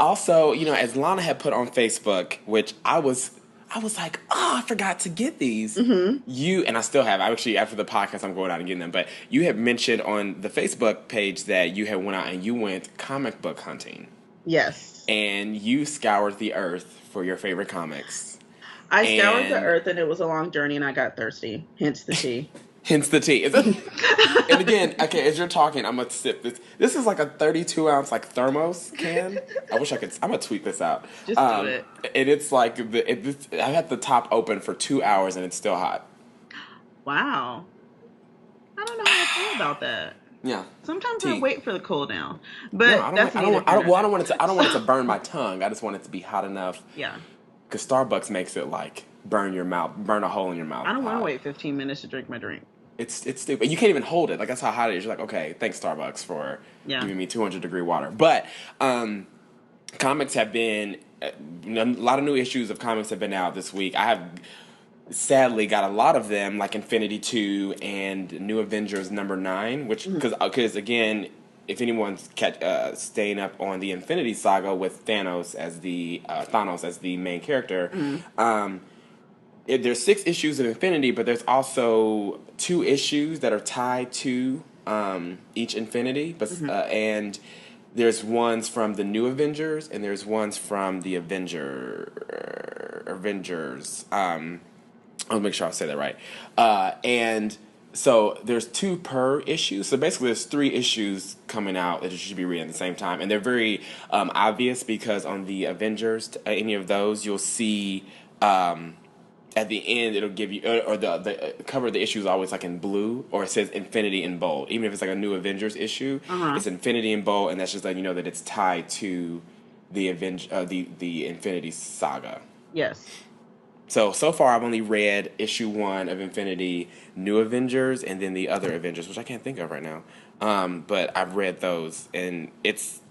also, as Lana had put on Facebook, which I was like, oh, I forgot to get these. hmm And I still have. Actually, after the podcast, I'm going out and getting them. But you had mentioned on the Facebook page that you had went out and you went comic book hunting, Yes. and you scoured the earth for your favorite comics. I scoured the And earth and it was a long journey and I got thirsty. Hence the tea. hence the tea. And again, okay, as you're talking, I'm gonna sip this. This is like a 32-ounce like thermos can. I wish I could. I'm gonna tweet this out. Just do it. And it's like I had the top open for 2 hours and it's still hot. Wow. I don't know how I feel about that. Yeah, Sometimes I tea. wait for the cool down, No, but I don't. that's I don't neither want. I here don't. nor Well, I there. don't want it to. I don't want it So, to burn my tongue. I just want it to be hot enough. yeah, Because Starbucks makes it like burn your mouth, burn a hole in your mouth I don't want to hot. wait 15 minutes to drink my drink. It's stupid. You can't even hold it. Like that's how hot it is. You're like, okay, thanks Starbucks for Yeah. giving me 200-degree water. But comics have been a lot of new issues of comics have been out this week. I have sadly got a lot of them, like Infinity 2 and New Avengers number 9, which Mhm. because again, if anyone's staying up on the Infinity Saga with Thanos as the main character. Mhm. There's 6 issues of Infinity, but there's also 2 issues that are tied to each Infinity. But Mhm. and there's ones from the New Avengers, and there's ones from the Avengers. I'll make sure I say that right. And so there's 2 per issue. So basically, there's 3 issues coming out that you should be reading at the same time, and they're very obvious because on the Avengers, any of those, you'll see. At the end, it'll give you, or the cover of the issue is always like in blue, or it says Infinity in bold. Even if it's like a New Avengers issue, Uh-huh. it's Infinity in bold, and that's just letting you know that it's tied to the Infinity Saga. Yes. So far, I've only read issue 1 of Infinity, New Avengers, and then the other Avengers, which I can't think of right now. But I've read those, and it's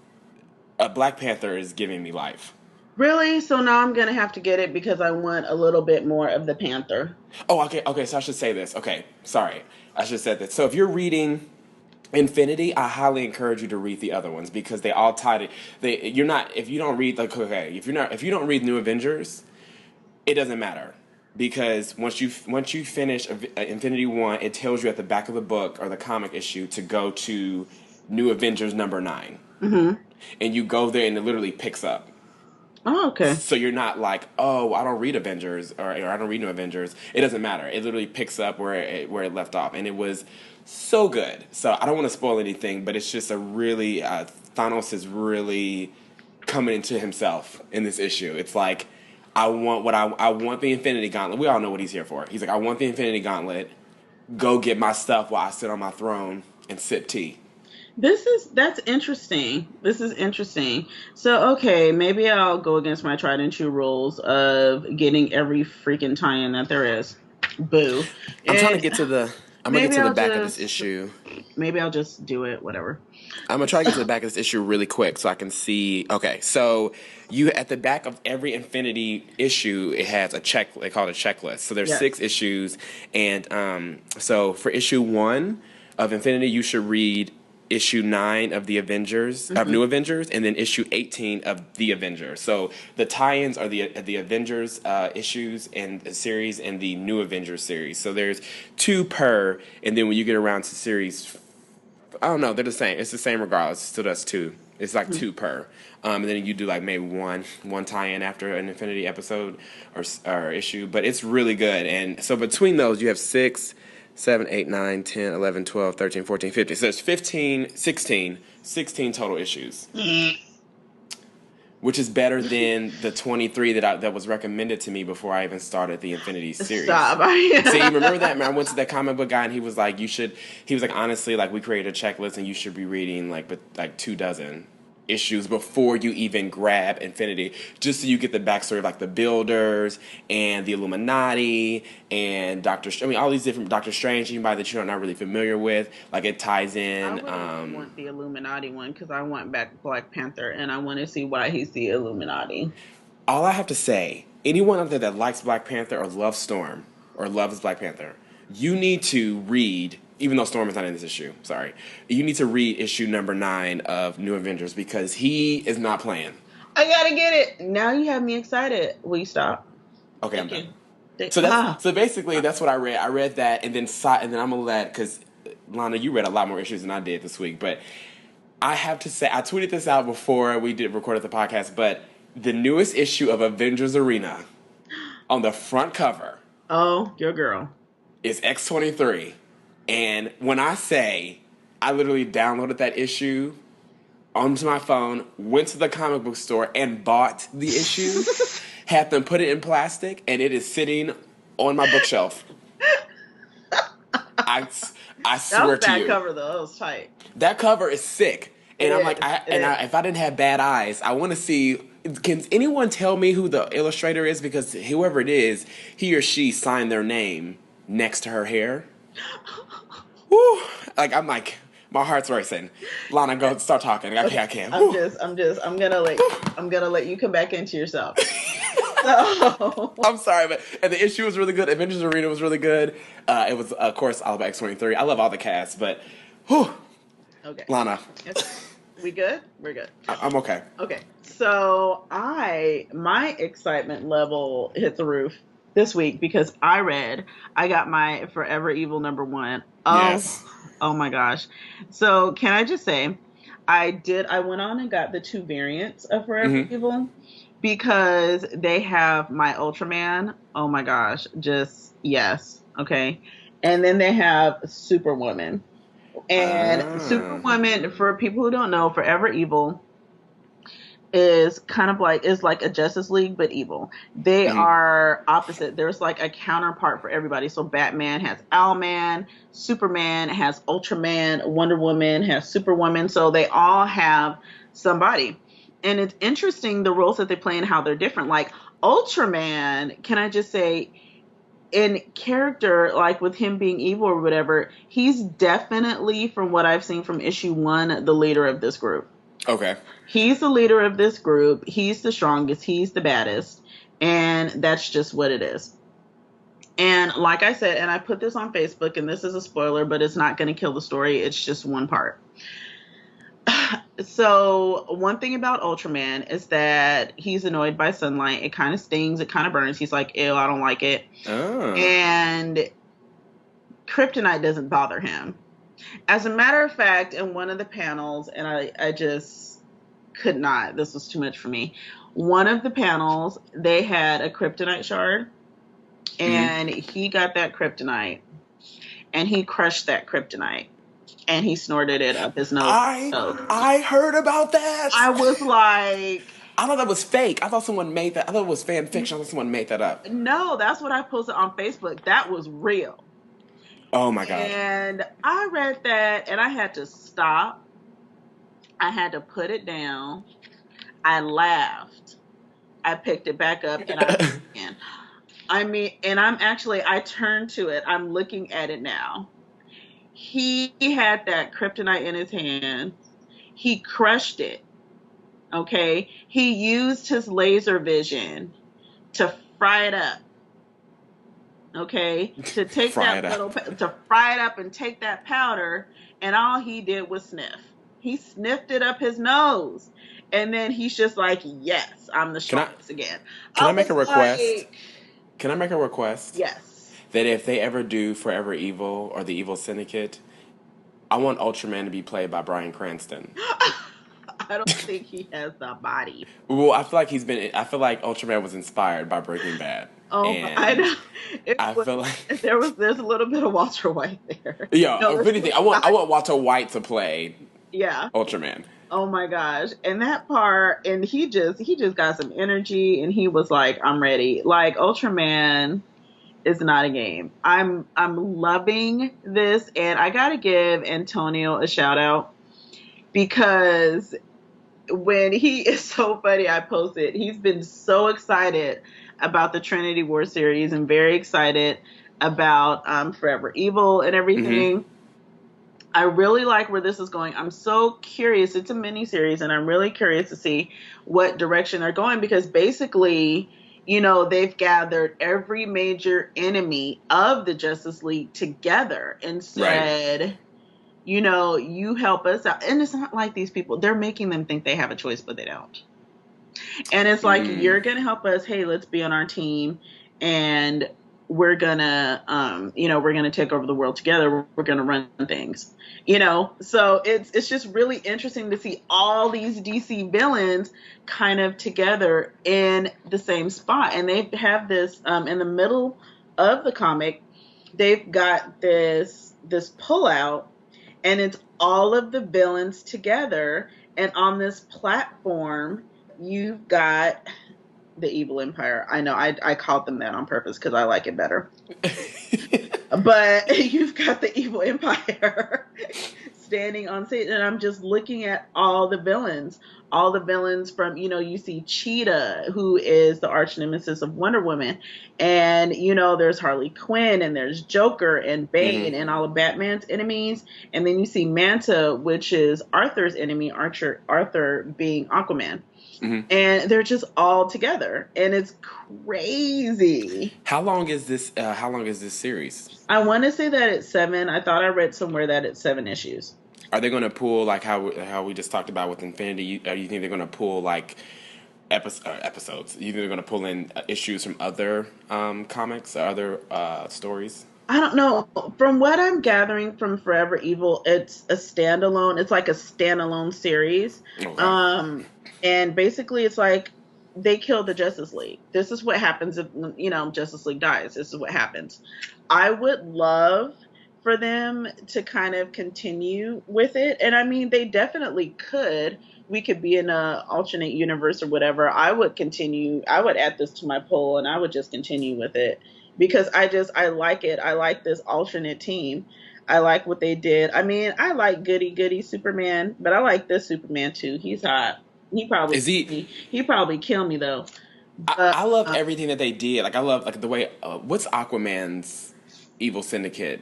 Black Panther is giving me life. Really? So now I'm gonna have to get it because I want a little bit more of the Panther. Oh, okay. So I should say this. Okay, sorry, I should have said that. So if you're reading Infinity, I highly encourage you to read the other ones because they all tied it. You're not if you don't read like okay if you don't read New Avengers, it doesn't matter because once you finish Infinity 1, it tells you at the back of the book or the comic issue to go to New Avengers number 9, Mm-hmm. and you go there and it literally picks up. Oh, okay. So you're not like, oh, I don't read Avengers or I don't read New Avengers. It doesn't matter. It literally picks up where it left off, and it was so good. So I don't want to spoil anything, but it's just a really Thanos is really coming into himself in this issue. It's like I want the Infinity Gauntlet. We all know what he's here for. He's like, I want the Infinity Gauntlet. Go get my stuff while I sit on my throne and sip tea. That's interesting. This is interesting. So okay, maybe I'll go against my tried and true rules of getting every freaking tie-in that there is. Boo. I'm trying to And get to the. I'm gonna get maybe to the I'll back of this just issue. maybe I'll just do it. Whatever. I'm gonna try to get to the back of this issue really quick so I can see. Okay, so you at the back of every Infinity issue, it has a check. They call it a checklist. So there's Yes. 6 issues, and so for issue 1 of Infinity, you should read issue 9 of the Avengers of Mm-hmm. New Avengers, and then issue 18 of the Avengers. So the tie-ins are the Avengers issues and series and the New Avengers series. So there's 2 per, and then when you get around to series, I don't know, they're the same. It's the same regardless. So that's 2. It's like 2 per, and then you do like maybe one tie-in after an Infinity episode or issue. But it's really good, and so between those you have 6 7, 8, 9, 10, 11, 12, 13, 14, 15. So it's 16 total issues, which is better than the 23 that was recommended to me before I even started the Infinity series. Stop. See, remember that? Man, I went to that comic book guy and he was like, he was like, honestly, like we created a checklist and you should be reading like 2 dozen issues before you even grab Infinity, just so you get the backstory of like the Builders and the Illuminati and I mean, all these different Doctor Strange, anybody that you're not really familiar with, like it ties I in. really want the Illuminati one because I want back Black Panther and I want to see why he's the Illuminati. All I have to say, anyone out there that likes Black Panther or loves Storm or loves Black Panther, you need to read. Even though Storm is not in this issue, sorry, you need to read issue number 9 of New Avengers because he is not playing. I gotta get it. Now you have me excited. Will you stop? Okay, I'm Thank done. you. So basically that's what I read. I read that and then I'm gonna let because Lana, you read a lot more issues than I did this week, but I have to say I tweeted this out before we did recorded the podcast, but the newest issue of Avengers Arena on the front cover Oh, your girl. is X-23, and when I say I literally downloaded that issue onto my phone, went to the comic book store and bought the issue, had them put it in plastic, and it is sitting on my bookshelf. I, I That was swear a to bad you, cover though. That was tight. that cover is sick. It And I'm like, is. It is. if I didn't have bad eyes, I want to see. Can anyone tell me who the illustrator is? Because whoever it is, he or she signed their name next to her hair. Woo! Like I'm like, my heart's racing. Lana, go start talking. Okay, I can. Woo. I'm gonna let you come back into yourself. So I'm sorry, but and the issue was really good. Avengers Arena was really good. It was, of course, all about X-23. I love all the cast, but, whew, okay. Lana, Okay. We good? We're good. I'm okay. Okay. So my excitement level hit the roof this week because I got my Forever Evil #1. Yes. Oh my gosh. So can I just say I went on and got the 2 variants of Forever Mm-hmm. Evil because they have my Ultraman. Oh my gosh. Just yes. Okay. And then they have Superwoman. And Ah. Superwoman, for people who don't know, Forever Evil is kind of like is like a Justice League but evil. They Mm-hmm. are opposite. There's like a counterpart for everybody. So Batman has Owlman, Superman has Ultraman, Wonder Woman has Superwoman. So they all have somebody. And it's interesting the roles that they play and how they're different. Like Ultraman, can I just say, in character, like with him being evil or whatever, he's definitely, from what I've seen from issue 1, the leader of this group. Okay. He's the leader of this group. He's the strongest. He's the baddest. And that's just what it is. And like I said, and I put this on Facebook, and this is a spoiler, but it's not going to kill the story. It's just one part. So one thing about Ultraman is that he's annoyed by sunlight. It kind of stings. It kind of burns. He's like, ew, I don't like it. Oh. And kryptonite doesn't bother him. As a matter of fact, in one of the panels, and I just could not, this was too much for me. One of the panels, they had a kryptonite shard, and he got that kryptonite, and he crushed that kryptonite, and he snorted it up his nose. I heard about that. I was like, I thought that was fake. I thought someone made that. I thought it was fan fiction. I thought someone made that up. no, that's what I posted on Facebook. That was real. Oh my god. And I read that, and I had to stop. I had to put it down. I laughed. I picked it back up, and I read again. I mean, and I turned to it. I'm looking at it now. He had that kryptonite in his hand. He crushed it. Okay. He used his laser vision to fry it up. Okay. To take Fry that it little, up. to fry it up and take that powder. And all he did was sniff. He sniffed it up his nose. And then he's just like, yes, I'm the Can I strongest again. can I I make a was request? like, Can I make a request yes. that if they ever do Forever Evil or the Evil Syndicate, I want Ultraman to be played by Bryan Cranston. I don't think he has the body. Well, I feel like I feel like Ultraman was inspired by Breaking Bad. Oh, I and know. It I was feel like there's a little bit of Walter White there. yeah. No, If there's anything, a I lot. want Walter White to play Yeah. Ultraman. Oh my gosh. And that part, and he just got some energy and he was like, I'm ready. Like Ultraman is not a game. I'm loving this, and I gotta give Antonio a shout out because when he is so funny, I posted, he's been so excited about the Trinity War series and very excited about Forever Evil and Hmm. everything. I really like where this is going. I'm so curious. It's a mini series, and I'm really curious to see what direction they're going because basically, they've gathered every major enemy of the Justice League together and Right. said, you help us out. And it's not like these people, they're making them think they have a choice, but they don't. And it's like, Mm. you're going to help us. Hey, let's be on our team. And we're gonna take over the world together. We're gonna run things, So it's just really interesting to see all these DC villains kind of together in the same spot, and they have this in the middle of the comic. They've got this pullout, and it's all of the villains together, and on this platform, you've got the Evil Empire. I know I called them that on purpose because I like it better. But you've got the Evil Empire standing on stage, and I'm just looking at all the villains from, you see Cheetah, who is the arch nemesis of Wonder Woman, and there's Harley Quinn, and there's Joker and Hmm. Bane, and all of Batman's enemies, and then you see Manta, which is Arthur's enemy, Arthur being Aquaman, Hmm. and they're just all together, and it's crazy. How long is this? How long is this series? I want to say that it's seven. I thought I read somewhere that it's seven issues. Are they going to pull like how we just talked about with Infinity? You think they're going to pull like episodes? You think they're going to pull in issues from other comics or other stories? I don't know. From what I'm gathering from Forever Evil, it's a standalone. It's like a standalone series. Okay. Um, and basically, it's like they kill the Justice League. This is what happens if Justice League dies. This is what happens. I would love for them to kind of continue with it, and I mean, they definitely could. We could be in a alternate universe or whatever. I would continue. I would add this to my poll, and I would just continue with it because I like it. I like this alternate team. I like what they did. I mean, I like goody goody Superman, but I like this Superman too. He's hot. Is he? He probably kill me though. But I love everything that they did. Like I love like the way. What's Aquaman's evil syndicate?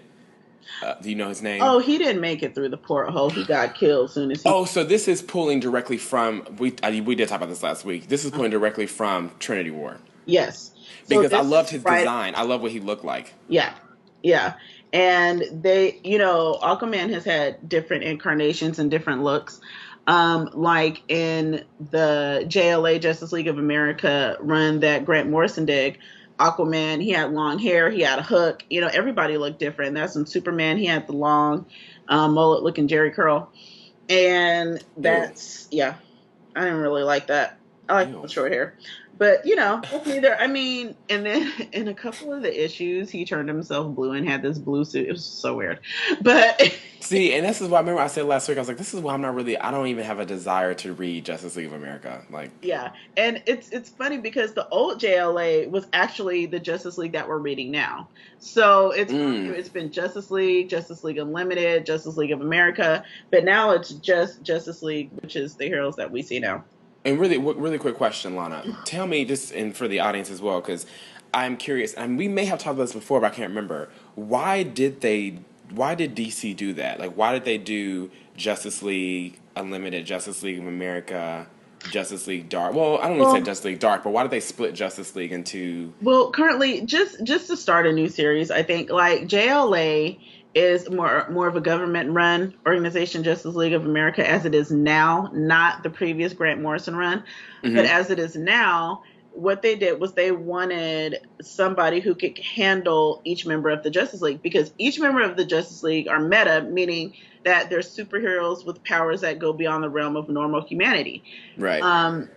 Do you know his name? oh, he didn't make it through the porthole. He got killed soon as he. Oh, so this is pulling directly from we did talk about this last week. This is pulling directly from Trinity War Yes. So because I this loved is his right. design. I love what he looked like. Yeah. Yeah. And Aquaman has had different incarnations and different looks. Like in the JLA Justice League of America run that Grant Morrison did, Aquaman, he had long hair, he had a hook. Everybody looked different. That's in Superman, he had the long mullet looking Jerry curl. And Ew, yeah, I didn't really like that. I like ew. the short hair. But that's neither. I mean, and then in a couple of the issues, he turned himself blue and had this blue suit. It was so weird. But See, and this is why I remember I said last week. I was like, this is why I'm not really. I don't even have a desire to read Justice League of America. Like, yeah, and it's funny because the old JLA was actually the Justice League that we're reading now. So it's been Justice League Unlimited, Justice League of America, but now it's just Justice League, which is the heroes that we see now. and really, really quick question, Lana. Tell me just, and for the audience as well, because I'm curious, and we may have talked about this before, but I can't remember. Why did they? Why did DC do that? Like, why did they do Justice League Unlimited, Justice League of America, Justice League Dark? Well, I don't even say Well, Justice League Dark, but why did they split Justice League into? Well, currently, just to start a new series, I think like JLA is more of a government run organization, Justice League of America, as it is now, not the previous Grant Morrison run, but Mm-hmm. as it is now. What they did was they wanted somebody who could handle each member of the Justice League because each member of the Justice League are meta, meaning that they're superheroes with powers that go beyond the realm of normal humanity. Right.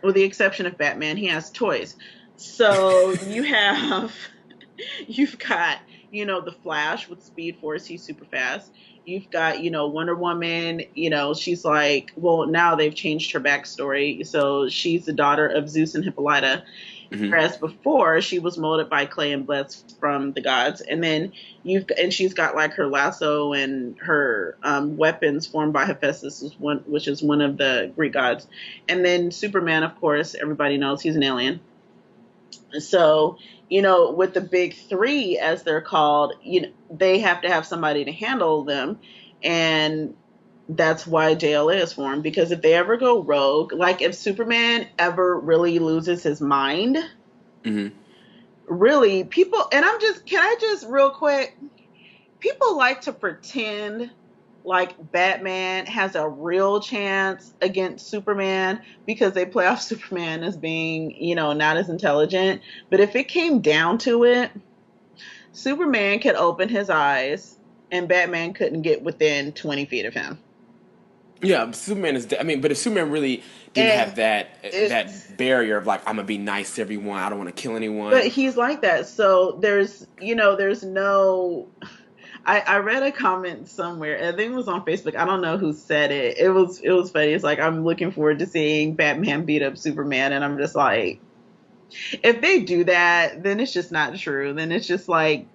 With the exception of Batman, he has toys. So you have you've got, the Flash with Speed Force, he's super fast. You've got, Wonder Woman, she's like, well, now they've changed her backstory. So she's the daughter of Zeus and Hippolyta. Hmm. Whereas before she was molded by clay and blessed from the gods. And then she's got like her lasso and her weapons formed by Hephaestus, which is one of the Greek gods. And then Superman, of course, everybody knows he's an alien. So, with the big three, as they're called, they have to have somebody to handle them. And that's why JLA is formed. Because if they ever go rogue, like if Superman ever really loses his mind, Hmm. really, people, and can I just real quick, people like to pretend like Batman has a real chance against Superman because they play off Superman as being, not as intelligent. But if it came down to it, Superman could open his eyes and Batman couldn't get within 20 feet of him. Yeah, Superman is. I mean, but if Superman really didn't And have that it's, that barrier of like, I'm gonna be nice to everyone, I don't want to kill but anyone. he's like that. So there's no, I read a comment somewhere. I think it was on Facebook. I don't know who said it. It was funny. It's like I'm looking forward to seeing Batman beat up Superman, and I'm just like, if they do that, then it's just not true. Then it's just like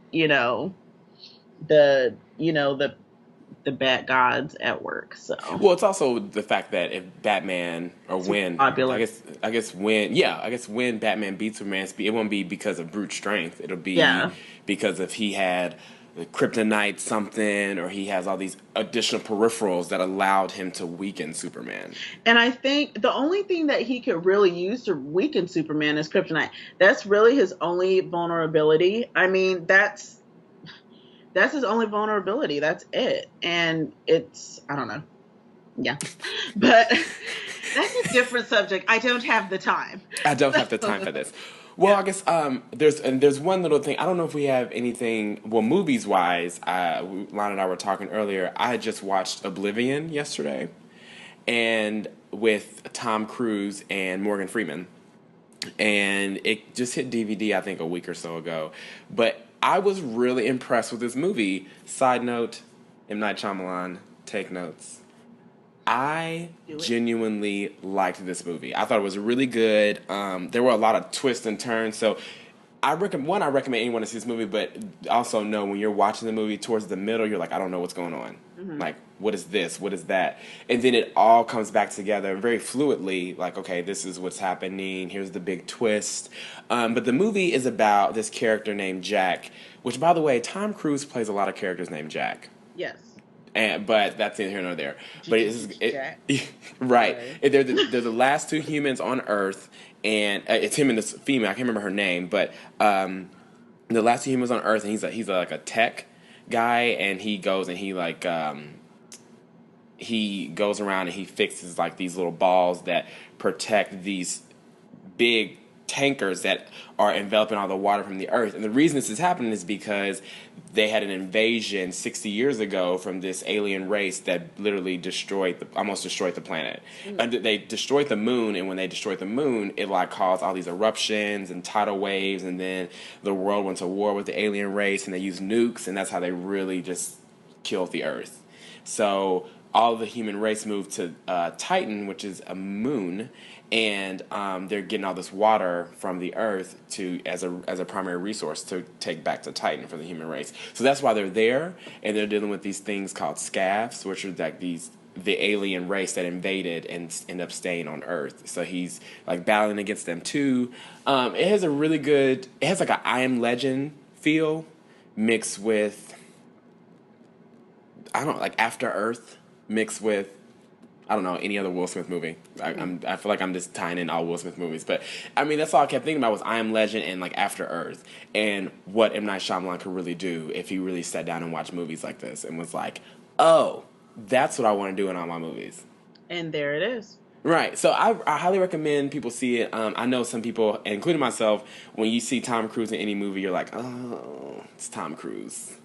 the bat gods at work. So Well, it's also the fact that if Batman or super when popular. I guess when Batman beats Superman, it won't be because of brute strength. It'll be Yeah. because if he had the kryptonite something, or he has all these additional peripherals that allowed him to weaken Superman. And I think the only thing that he could really use to weaken Superman is kryptonite. That's really his only vulnerability. I mean, that's his only vulnerability. That's it. And I don't know. Yeah. But that's a different subject. I don't have the time. I don't have the time for this. Well, Yeah. I guess there's one little thing. I don't know if we have anything. Well, movies wise, Lana and I were talking earlier. I had just watched Oblivion yesterday, and with Tom Cruise and Morgan Freeman, and it just hit DVD I think a week or so ago. But I was really impressed with this movie. Side note: M. Night Shyamalan, take notes. I Do it. genuinely liked this movie. I thought it was really good. There were a lot of twists and turns. So I recommend anyone to see this movie, but also know when you're watching the movie towards the middle, you're like, I don't know what's going on. Hmm. Like, what is this? What is that? And then it all comes back together very fluidly. Like, okay, this is what's happening. Here's the big twist. But the movie is about this character named Jack, which, by the way, Tom Cruise plays a lot of characters named Jack. Yes. But that's neither here nor there. But Jack. right. Sorry. They're the last two humans on Earth, and it's him and this female. I can't remember her name, but the last two humans on Earth, and like a tech guy, and he goes and he goes around and he fixes like these little balls that protect these big tankers that are enveloping all the water from the earth. And the reason this is happening is because they had an invasion 60 years ago from this alien race that literally almost destroyed the planet. Mm. And they destroyed the moon, and when they destroyed the moon, it like caused all these eruptions and tidal waves, and then the world went to war with the alien race, and they used nukes, and that's how they really just killed the earth. So all of the human race moved to Titan, which is a moon, and they're getting all this water from the Earth to as a primary resource to take back to Titan for the human race. So that's why they're there, and they're dealing with these things called scavs, which are like the alien race that invaded and end up staying on Earth. So he's like battling against them too. It has a really good. It has like a I Am Legend feel mixed with I don't know, like After Earth mixed with I don't know any other Will Smith movie. I feel like I'm just tying in all Will Smith movies, but I mean that's all I kept thinking about was I Am Legend and like After Earth and what M Night Shyamalan could really do if he really sat down and watched movies like this and was like, oh, that's what I want to do in all my movies. And there it is. Right. So I highly recommend people see it. I know some people, including myself, when you see Tom Cruise in any movie, you're like, oh, it's Tom Cruise.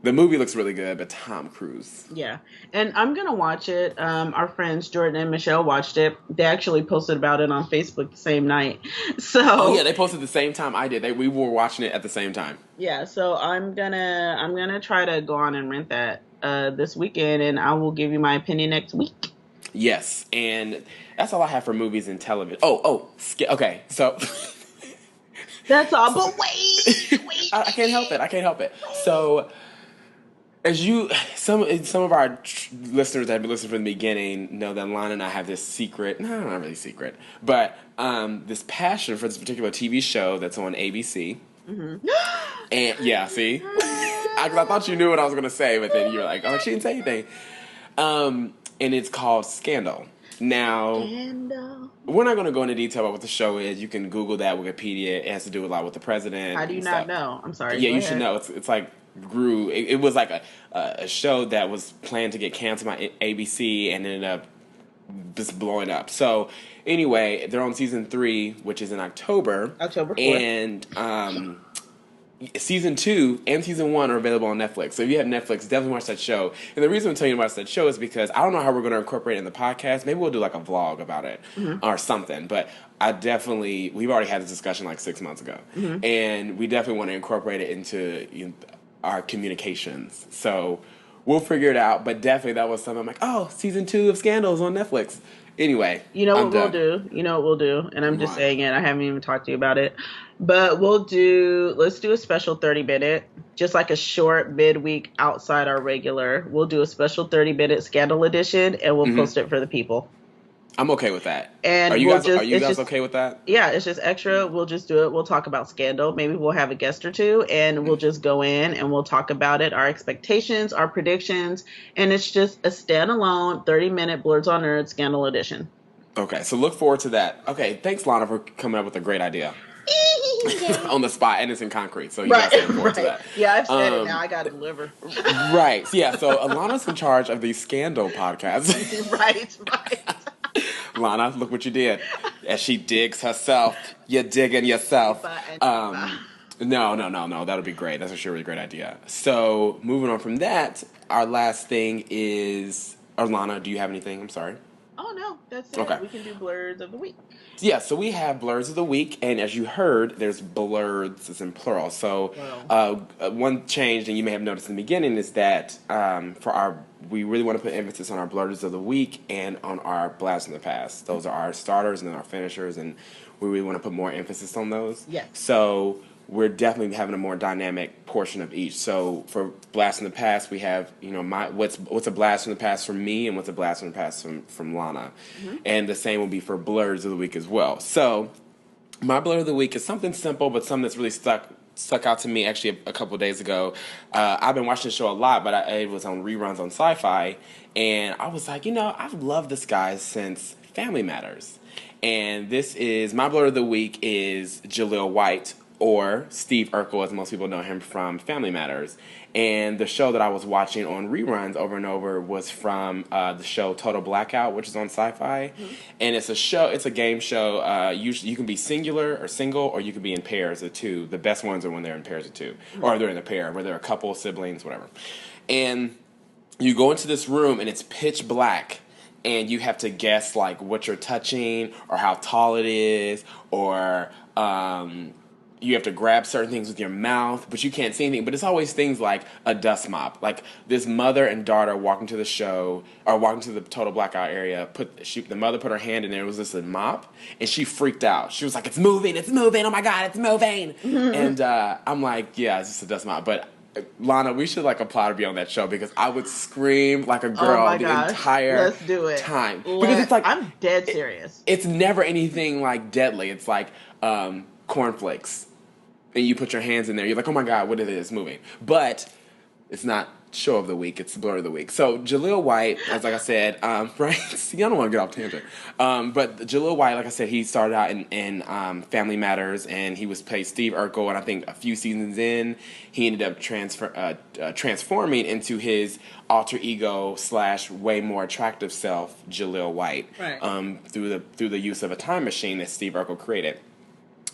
The movie looks really good, but Tom Cruise. Yeah, and I'm gonna watch it. Our friends Jordan and Michelle watched it. They actually posted about it on Facebook the same night. Oh yeah, So they posted the same time I did. We were watching it at the same time. yeah, so I'm gonna try to go on and rent that this weekend, and I will give you my opinion next week. Yes, and that's all I have for movies and television. Okay, so That's all. so But I can't help it. I can't help it. wait. So as you, some of our listeners that have been listening from the beginning know that Lana and I have this secret, no, not really secret, but this passion for this particular TV show that's on ABC. Mm-hmm. And yeah, see, I thought you knew what I was gonna say, but then you're like, oh, she didn't say anything. And it's called Scandal. Now, Scandal. we're not going to go into detail about what the show is. You can Google that, Wikipedia. It has to do a lot with the How president do you and not stuff. know? I'm sorry. Yeah, Go you should ahead. know. It's like grew. It was like a show that was planned to get canceled by ABC and ended up just blowing up. So anyway, they're on season 3, which is in October, October 4th. and season 2 and season 1 are available on Netflix. So if you have Netflix, definitely watch that show. And the reason I'm telling you about that show is because I don't know how we're going to incorporate it in the podcast. Maybe we'll do like a vlog about it Mm-hmm. or something. But we've already had this discussion like 6 months ago. Mm-hmm. And we definitely want to incorporate it into our communications. So we'll figure it out. But definitely that was something I'm like, oh, season 2 of Scandal is on Netflix. Anyway, You know I'm what we'll done. do? You know what we'll do? And I'm just What? saying it. I haven't even talked to you about it. But let's do a special 30-minute, just like a short midweek outside our regular. We'll do a special 30-minute Scandal edition and we'll Hmm. post it for the people. I'm okay with that. Are And you we'll guys? Are just, you it's guys just, okay with that? yeah, it's just extra. We'll just do it. We'll talk about Scandal. Maybe we'll have a guest or two and we'll just go in and we'll talk about it, our expectations, our predictions. And it's just a standalone 30-minute Blerds on Nerds Scandal edition. Okay, so look forward to that. Okay, thanks, Lana, for coming up with a great idea on the spot, and it's in concrete, so you guys Right, look forward to right. that. Yeah, I've said it now. Um, I got to deliver. right, yeah. So Alana's in charge of the Scandal podcast. Right, right. Lana, look what you did. As she digs herself, you're digging yourself. Antifa, Antifa. No. That'll be great. That's actually a really great idea. So moving on from that, our last thing is, Lana, do you have anything? I'm sorry. Oh no, that's it. Okay. We can do Blerds of the week. Yeah, so we have Blerds of the Week, and as you heard, there's Blerds, it's in plural. So Plural. one change, and you may have noticed in the beginning, is that we really want to put emphasis on our Blerds of the Week and on our Blast from the Past. Those are our starters and then our finishers, and we really want to put more emphasis on those. Yes. So we're definitely having a more dynamic portion of each. So for Blast from the Past, we have what's a blast from the past from me, and what's a blast from the past from Lana, and the same will be for Blerds of the Week as well. So my Blerd of the Week is something simple, but something that's really stuck out to me actually a couple of days ago. I've been watching the show a lot, but it was on reruns on Sci-Fi, and I was like, I've loved this guy since Family Matters. And this is my Blerd of the Week is Jaleel White, or Steve Urkel, as most people know him from Family Matters. And the show that I was watching on reruns over and over was from the show Total Blackout, which is on Sci-Fi. Mm-hmm. And it's a game show. Usually you can be singular or single, or you can be in pairs of two. The best ones are when they're in pairs of two, or they're in a pair, where they're a couple, siblings, whatever. And you go into this room, and it's pitch black, and you have to guess like what you're touching, or how tall it is, or you have to grab certain things with your mouth, but you can't see anything. But it's always things like a dust mop. Like this mother and daughter walking to the show, or walking to the Total Blackout area. The mother put her hand in there. It was just a mop, and she freaked out. She was like, "It's moving! It's moving! Oh my God, it's moving!" And I'm like, "Yeah, it's just a dust mop." But Lana, we should like apply to be on that show, because I would scream like a Oh girl my the gosh. entire Let's do it. time, because it's like I'm dead serious. it's never anything like deadly. It's like cornflakes. And you put your hands in there, you're like, oh my God, what is it? It's moving. But it's not show of the week, it's Blerd of the Week. So Jaleel White, as like I said, right? See, I don't want to get off tangent. But Jaleel White, like I said, he started out in Family Matters, and he was played Steve Urkel, and I think a few seasons in, he ended up transforming into his alter ego / way more attractive self, Jaleel White, Right. through the use of a time machine that Steve Urkel created.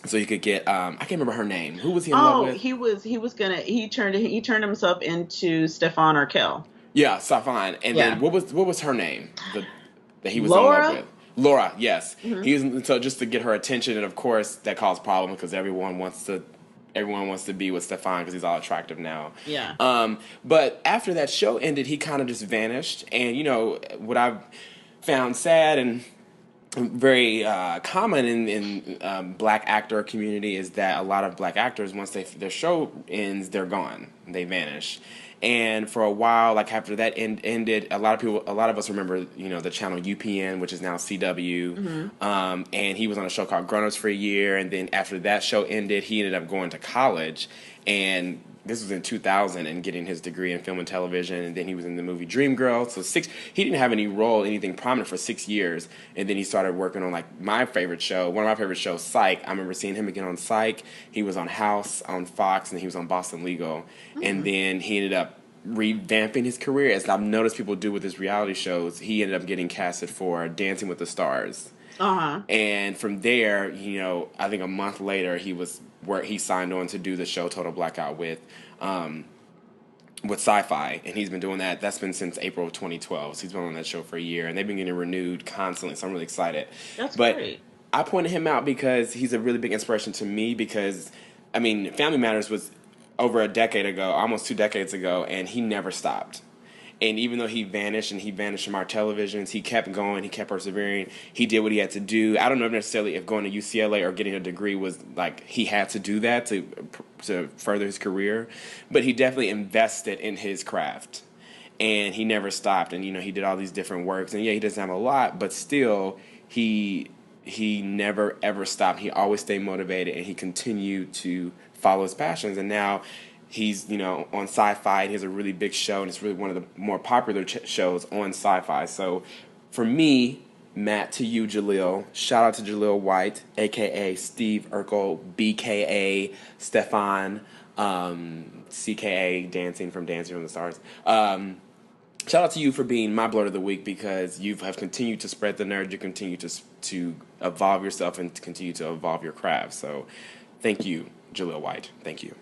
so he could get I can't remember her name. Who was he in love Oh, with? he turned himself into Stefan Urkel. Yeah, Safan. And then Yeah. what was her name? The that he was in love Laura. with. Laura, yes. Hmm. He was so just to get her attention, and of course that caused problems because everyone wants to be with Stefan because he's all attractive now. Yeah. But after that show ended, he kind of just vanished. And what I've found sad and very common in black actor community is that a lot of black actors, once their show ends, they're gone, they vanish. And for a while, like after that ended, a lot of us remember, the channel UPN, which is now CW. Hmm. And he was on a show called Grown Ups for a year, and then after that show ended, he ended up going to college, and this was in 2000 and getting his degree in film and television, and then he was in the movie Dreamgirl. So he didn't have any role, anything prominent for 6 years, and then he started working on like one of my favorite shows, Psych. I remember seeing him again on Psych. He was on House on Fox, and he was on Boston Legal, and Hmm. then he ended up revamping his career, as I've noticed people do with his reality shows. He ended up getting casted for Dancing with the Stars. Uh-huh. And from there, I think a month later, he was where he signed on to do the show Total Blackout with Sci-Fi, and he's been doing that. That's been since April of 2012. So he's been on that show for a year, and they've been getting renewed constantly. So I'm really excited. That's But great. I pointed him out because he's a really big inspiration to me. Because I mean, Family Matters was over a decade ago, almost 2 decades ago, and he never stopped. And even though he vanished and he vanished from our televisions, he kept going, he kept persevering, he did what he had to do. I don't know necessarily if going to UCLA or getting a degree was like he had to do that to further his career, but he definitely invested in his craft. And he never stopped, and he did all these different works, and yeah, he doesn't have a lot, but still he never ever stopped. He always stayed motivated, and he continued to follow his passions. And now he's on Sci-Fi. He has a really big show, and it's really one of the more popular shows on Sci-Fi. So for me, Matt, to you, Jaleel. Shout out to Jaleel White, aka Steve Urkel, BKA Stefan, CKA Dancing from the Stars. Shout out to you for being my blurt of the week, because you have continued to spread the nerd. You continue to evolve yourself and to continue to evolve your craft. So, thank you, Jaleel White. Thank you.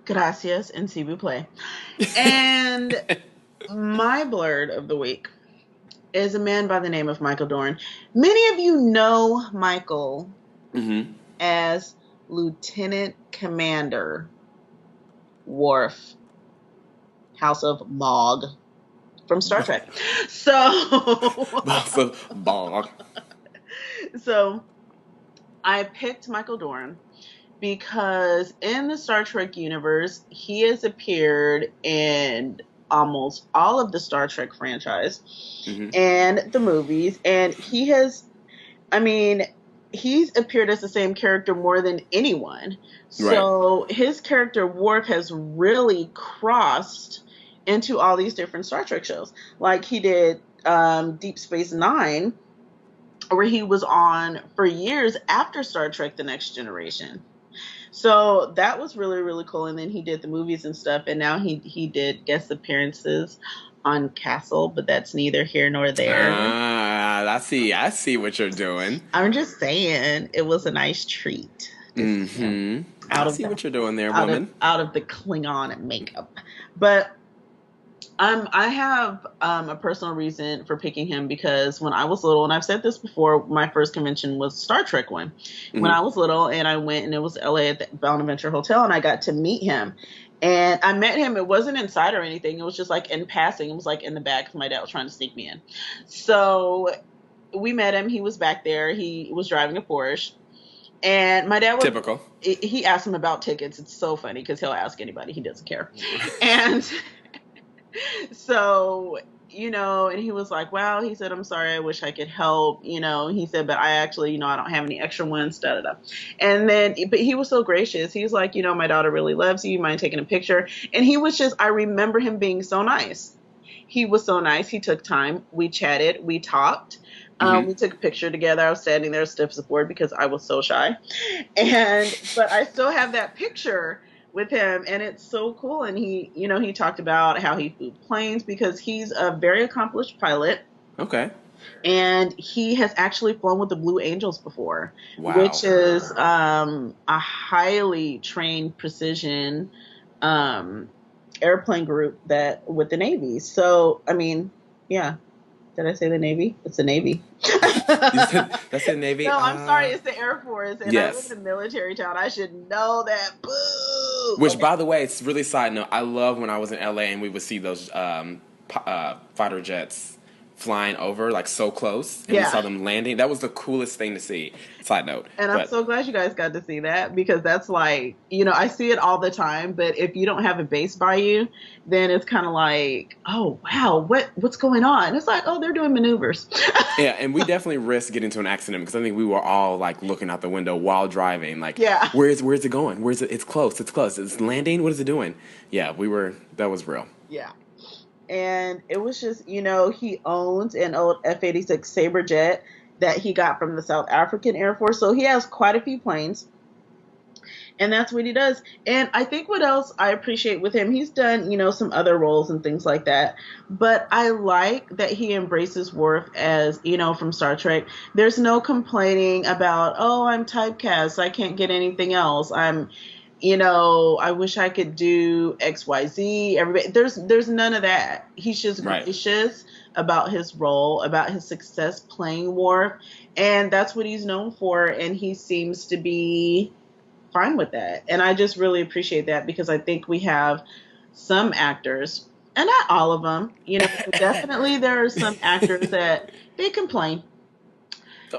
Gracias and si vous plaît. And my blurred of the week is a man by the name of Michael Dorn. Many of you know Michael Mm-hmm. as Lieutenant Commander Worf, House of Mog from Star Trek. So, Bong. so I picked Michael Dorn because in the Star Trek universe, he has appeared in almost all of the Star Trek franchise Mm-hmm. and the movies, and I mean, he's appeared as the same character more than anyone. Right. So his character Worf has really crossed into all these different Star Trek shows. Like he did Deep Space Nine, where he was on for years after Star Trek The Next Generation. So that was really, really cool. And then he did the movies and stuff. And now he did guest appearances on Castle, but that's neither here nor there. Ah, I see what you're doing. I'm just saying it was a nice treat to see him Mm-hmm. out I of see the what you're doing there, woman. out of the Klingon makeup. But I have a personal reason for picking him because when I was little, and I've said this before, my first convention was Star Trek one. When I Mm-hmm. was little, and I went, and it was LA at the Bonaventure Hotel, and I got to meet him. And I met him. It wasn't inside or anything. It was just like in passing. It was like in the back because my dad was trying to sneak me in. So we met him. He was back there. He was driving a Porsche. And my dad was, Typical. he asked him about tickets. It's so funny because he'll ask anybody. He doesn't care. And so, and he was like, wow, he said, I'm sorry, I wish I could help, he said, but I actually, I don't have any extra ones, da da da. And then, but he was so gracious. He was like, my daughter really loves you. You mind taking a picture? And he was just, I remember him being so nice. He was so nice. He took time. We chatted. We talked. Mm-hmm. We took a picture together. I was standing there stiff as a board because I was so shy. But I still have that picture with him, and it's so cool. And he talked about how he flew planes because he's a very accomplished pilot. Okay. And he has actually flown with the Blue Angels before, which Wow. is a highly trained precision um, airplane group that with the Navy. So, I mean, yeah. Did I say the Navy? It's the Navy. You said that's in Navy. No, I'm sorry. It's the Air Force, and I live in Yes. a military town. I should know that. Boo. Which, Okay. by the way, it's really side note. I love when I was in LA and we would see those fighter jets flying over like so close, and we Yeah. saw them landing. That was the coolest thing to see. Side note, And I'm but so glad you guys got to see that because that's like, I see it all the time, but if you don't have a base by you, then it's kind of like, oh wow, what's going on? It's like, oh, they're doing maneuvers. yeah, and we definitely risked getting into an accident because I think we were all like looking out the window while driving, like, Yeah. where's it going? Where's it? It's close. It's close. It's landing. What is it doing? Yeah, we were. That was real. Yeah. And it was just, he owns an old F-86 Sabre jet that he got from the South African Air Force. So he has quite a few planes. And that's what he does. And I think what else I appreciate with him, he's done, some other roles and things like that. But I like that he embraces Worf as, from Star Trek. There's no complaining about, oh, I'm typecast. I can't get anything else. I wish I could do XYZ. Everybody, there's none of that. He's just Right. gracious about his role, about his success playing Worf. And that's what he's known for. And he seems to be fine with that. And I just really appreciate that because I think we have some actors, and not all of them, but definitely there are some actors that they complain.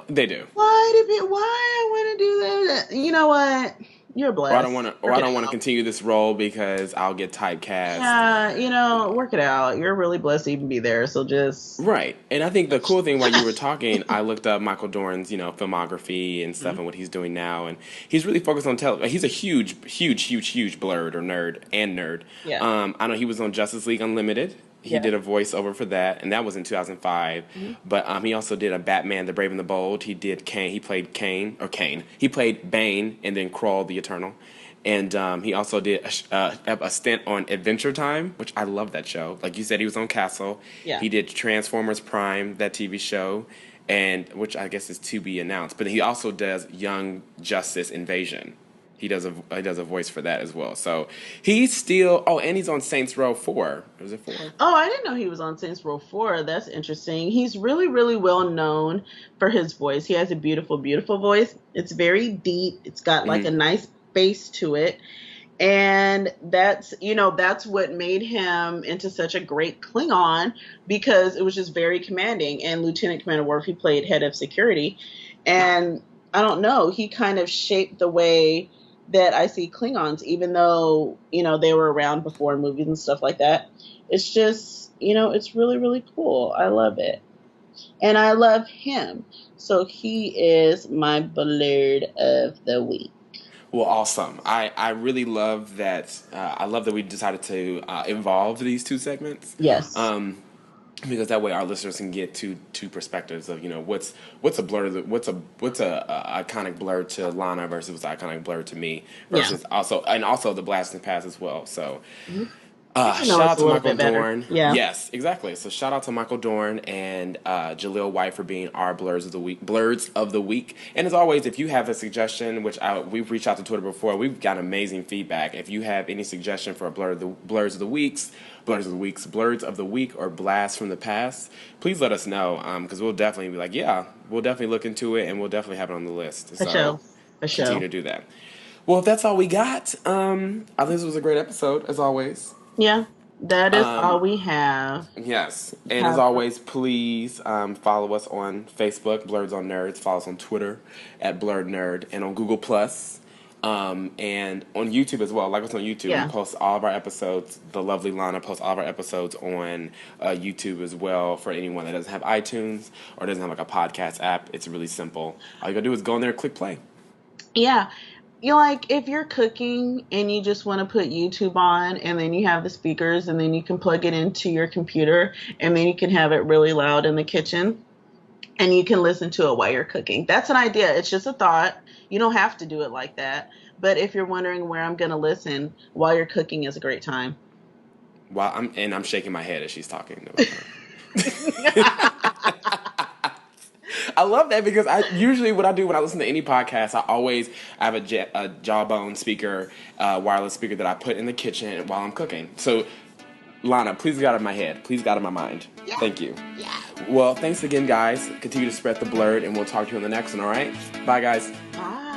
They do. Why I want to do that? You know what? You're Or I don't blessed. want to, or Work I it don't want to out. continue this role because I'll get typecast. Yeah, work it out. You're really blessed to even be there. So just Right. And I think the cool thing while you were talking, I looked up Michael Dorn's, filmography and stuff and what he's doing now. And he's really focused on television. He's a huge blurred or nerd. yeah, I know he was on Justice League Unlimited. He yeah. did a voiceover for that, and that was in 2005. Mhm. But he also did a Batman, The Brave and the Bold. He did Kane. He played Kane. He played Bane and then Crawl the Eternal. And he also did a stint on Adventure Time, which I love that show. Like you said, he was on Castle. Yeah. He did Transformers Prime, that TV show, and which I guess is to be announced. But he also does Young Justice Invasion. He does a voice for that as well. So he's still. Oh, and he's on Saints Row 4. Was it 4? Oh, I didn't know he was on Saints Row 4. That's interesting. He's really, really well known for his voice. He has a beautiful, beautiful voice. It's very deep. It's got like a Mm-hmm. nice bass to it. And that's what made him into such a great Klingon because it was just very commanding. And Lieutenant Commander Worf, he played head of security. And I don't know, he kind of shaped the way that I see Klingons, even though, they were around before in movies and stuff like that. It's just, it's really, really cool. I love it. And I love him. So he is my Blerd of the week. Well, awesome. I really love that. I love that we decided to involve these two segments. Yes. Because that way our listeners can get two perspectives of what's a blur what's a iconic blur to Lana versus what's an iconic blur to me Yeah. versus also the blast and pass as well. So Mhm. Get to know shout us out a to little Michael bit better. Dorn. Yeah. Yes, exactly. So shout out to Michael Dorn and Jaleel White for being our blurs of the week. And as always, if you have a suggestion, which we've reached out to Twitter before, we've got amazing feedback. If you have any suggestion for a blurs of the weeks, blurs of the week, or blast from the past, please let us know. Because we'll definitely be like, yeah, we'll definitely look into it, and we'll definitely have it on the list. For So sure. For continue sure. to do that. Well, if that's all we got, I think this was a great episode as always. Yeah. That is all we have. Yes, and as Have always, please follow us on Facebook, Blerds on Nerds. Follow us on Twitter at Blerd Nerd, and on Google Plus, and on YouTube as well. Like us on YouTube, we yeah. post all of our episodes. The lovely Lana posts all of our episodes on YouTube as well. For anyone that doesn't have iTunes or doesn't have like a podcast app, it's really simple. All you gotta do is go in there and click play. Yeah. Like if you're cooking and you just want to put YouTube on and then you have the speakers and then you can plug it into your computer and then you can have it really loud in the kitchen and you can listen to it while you're cooking. That's an idea. It's just a thought. You don't have to do it like that. But if you're wondering where I'm going to listen while you're cooking is a great time. I'm shaking my head as she's talking about her. I love that because I usually what I do when I listen to any podcast, I have a jawbone speaker, wireless speaker that I put in the kitchen while I'm cooking. So, Lana, please get out of my head. Please get out of my mind. Yeah. Thank you. Yeah. Well, thanks again, guys. Continue to spread the blurred, and we'll talk to you on the next one, all right? Bye, guys. Bye.